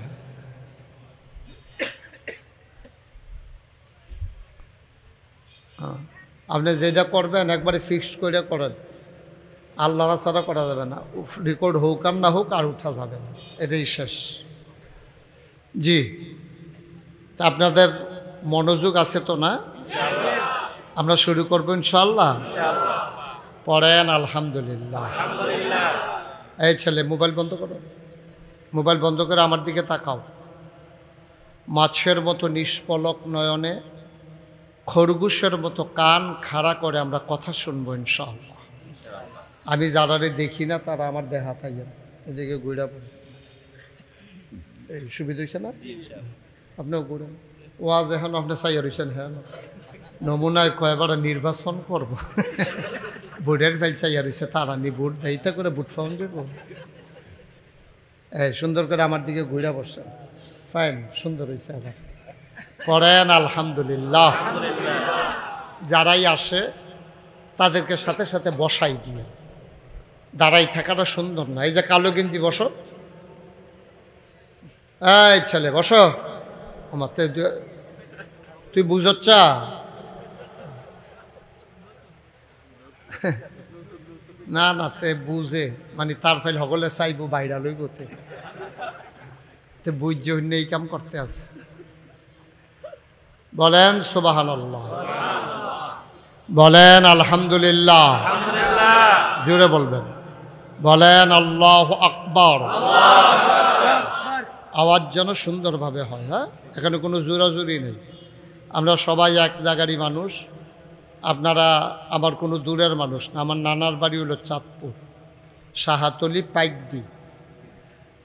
আপনি যেটা করবেন একবারে ফিক্সড করে করেন, আল্লাহরা ছাড়া করা যাবে না। রেকর্ড হোক আর না হোক আর উঠা যাবে না, এটাই শেষ। জি, তা আপনাদের মনোযোগ আছে তো না? আমরা শুরু করবো ইনশাআল্লাহ। পড়েন আলহামদুলিল্লাহ। এই ছেলে মোবাইল বন্ধ করো, মোবাইল বন্ধ করে আমার দিকে তাকাও। মাছের মতো নিষ্পলক নয়নে, খরগোশের মতো কান খাড়া করে আমরা কথা শুনবো ইনশাআল্লাহ। আমি যারারে দেখি না তারা আমার দেখা থাকবে, এদিকে ঘুরা পড়ে। এই সুবিধা হয়েছে না? আপনিও ঘুরেন। ওয়াজ এখন আপনি চাইয়া রয়েছেন। হ্যাঁ, নমুনায় কয়বার নির্বাচন করবো। বুটের ফেল চাইয়া রয়েছে, তারা নি বুট দায়িত্ব করে বুট ফাউন্ড দেব। এই সুন্দর করে আমার দিকে ঘুরা বসছেন। ফাইন, সুন্দর হয়েছে। আবার পড়েন আলহামদুলিল্লাহ। যারাই আসে তাদেরকে সাথে সাথে বসাই দিয়ে, দাঁড়াই থাকাটা সুন্দর না। এই যে কালো গেঞ্জি, বসো। এই ছেলে বসো। আমার তুই বুঝচ্ছা? না না, তে বুঝে মানে তার ফাইল হগলে চাইবো বাইরা লইব, তে বুঝছে অন্য এই কাম করতে আছে। বলেন সুবহানাল্লাহ, বলেন আলহামদুলিল্লাহ, জোরে বলবেন। বলেন আল্লাহু আকবার। আওয়াজ যেন সুন্দরভাবে হয়। হ্যাঁ, এখানে কোনো জোরাজুরি নেই। আমরা সবাই এক জায়গারই মানুষ। আপনারা আমার কোনো দূরের মানুষ না। আমার নানার বাড়ি হলো চাঁদপুর, শাহাতলি পাইকদি।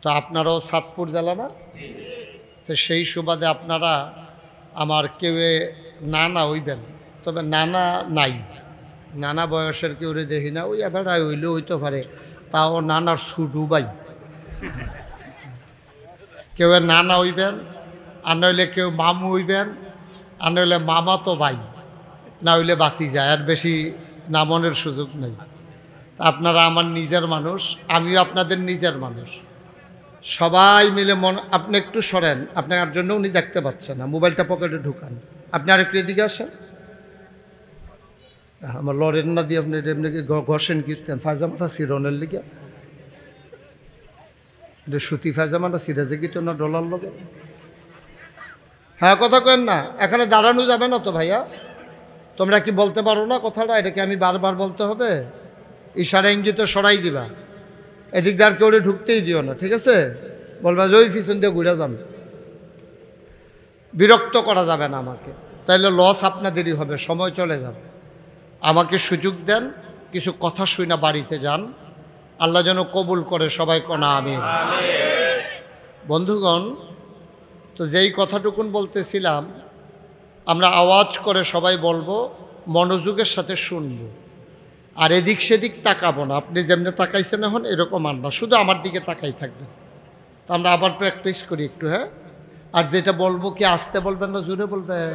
তো আপনারাও চাঁদপুর জেলা না? তো সেই সুবাদে আপনারা আমার কেউ নানা হইবেন, তবে নানা নাই। নানা বয়সের কেউ দেখি না। ওই এবার হইলেও হইতে পারে, তাও নানার ছুটু ভাই। কেউ নানা হইবেন, আর নইলে কেউ মামু হইবেন, আর নইলে মামা তো ভাই, না হইলে বাতি যায়। আর বেশি নামনের সুযোগ নেই। আপনারা আমার নিজের মানুষ, আমিও আপনাদের নিজের মানুষ। সবাই মিলে আপনি একটু সরেন, আপনার জন্য উনি দেখতে পাচ্ছেন না। মোবাইলটা পকেটে ঢুকান। আপনি আরেকটু এদিকে আসেন। আমার লড়েন না দিয়ে আপনি এমনি ঘষেন কীর্তেন ফায়জামাটা সিরনের লিগে, সুতি ফায়জামাটা সিরাজে কি তো না ডলার লগে। হ্যাঁ, কথা কেন না? এখানে দাঁড়ানো যাবে না তো ভাইয়া? তোমরা কি বলতে পারো না কথাটা? এটাকে আমি বারবার বলতে হবে? ইশারা ইঙ্গিতে সরাই দিবা। এদিক দাঁড় কেউ ঢুকতেই দিও না, ঠিক আছে? বলবা যে ওই পিছন দিয়ে ঘুরে যান। বিরক্ত করা যাবে না আমাকে, তাইলে লস আপনাদেরই হবে, সময় চলে যাবে। আমাকে সুযোগ দেন, কিছু কথা শুই না বাড়িতে যান। আল্লাহ যেন কবুল করে। সবাই কনা আমিন। বন্ধুগণ, তো যেই কথাটুকুন বলতেছিলাম, আমরা আওয়াজ করে সবাই বলবো, মনোযোগের সাথে শুনবো, আর এদিক সেদিক তাকাবো না। আপনি যেমনি তাকাইছেন এখন এরকম আর না, শুধু আমার দিকে তাকাই থাকবেন। তো আমরা আবার প্র্যাকটিস করি একটু। হ্যাঁ, আর যেটা বলবো কি আস্তে বলবেন না জোরে বলবেন?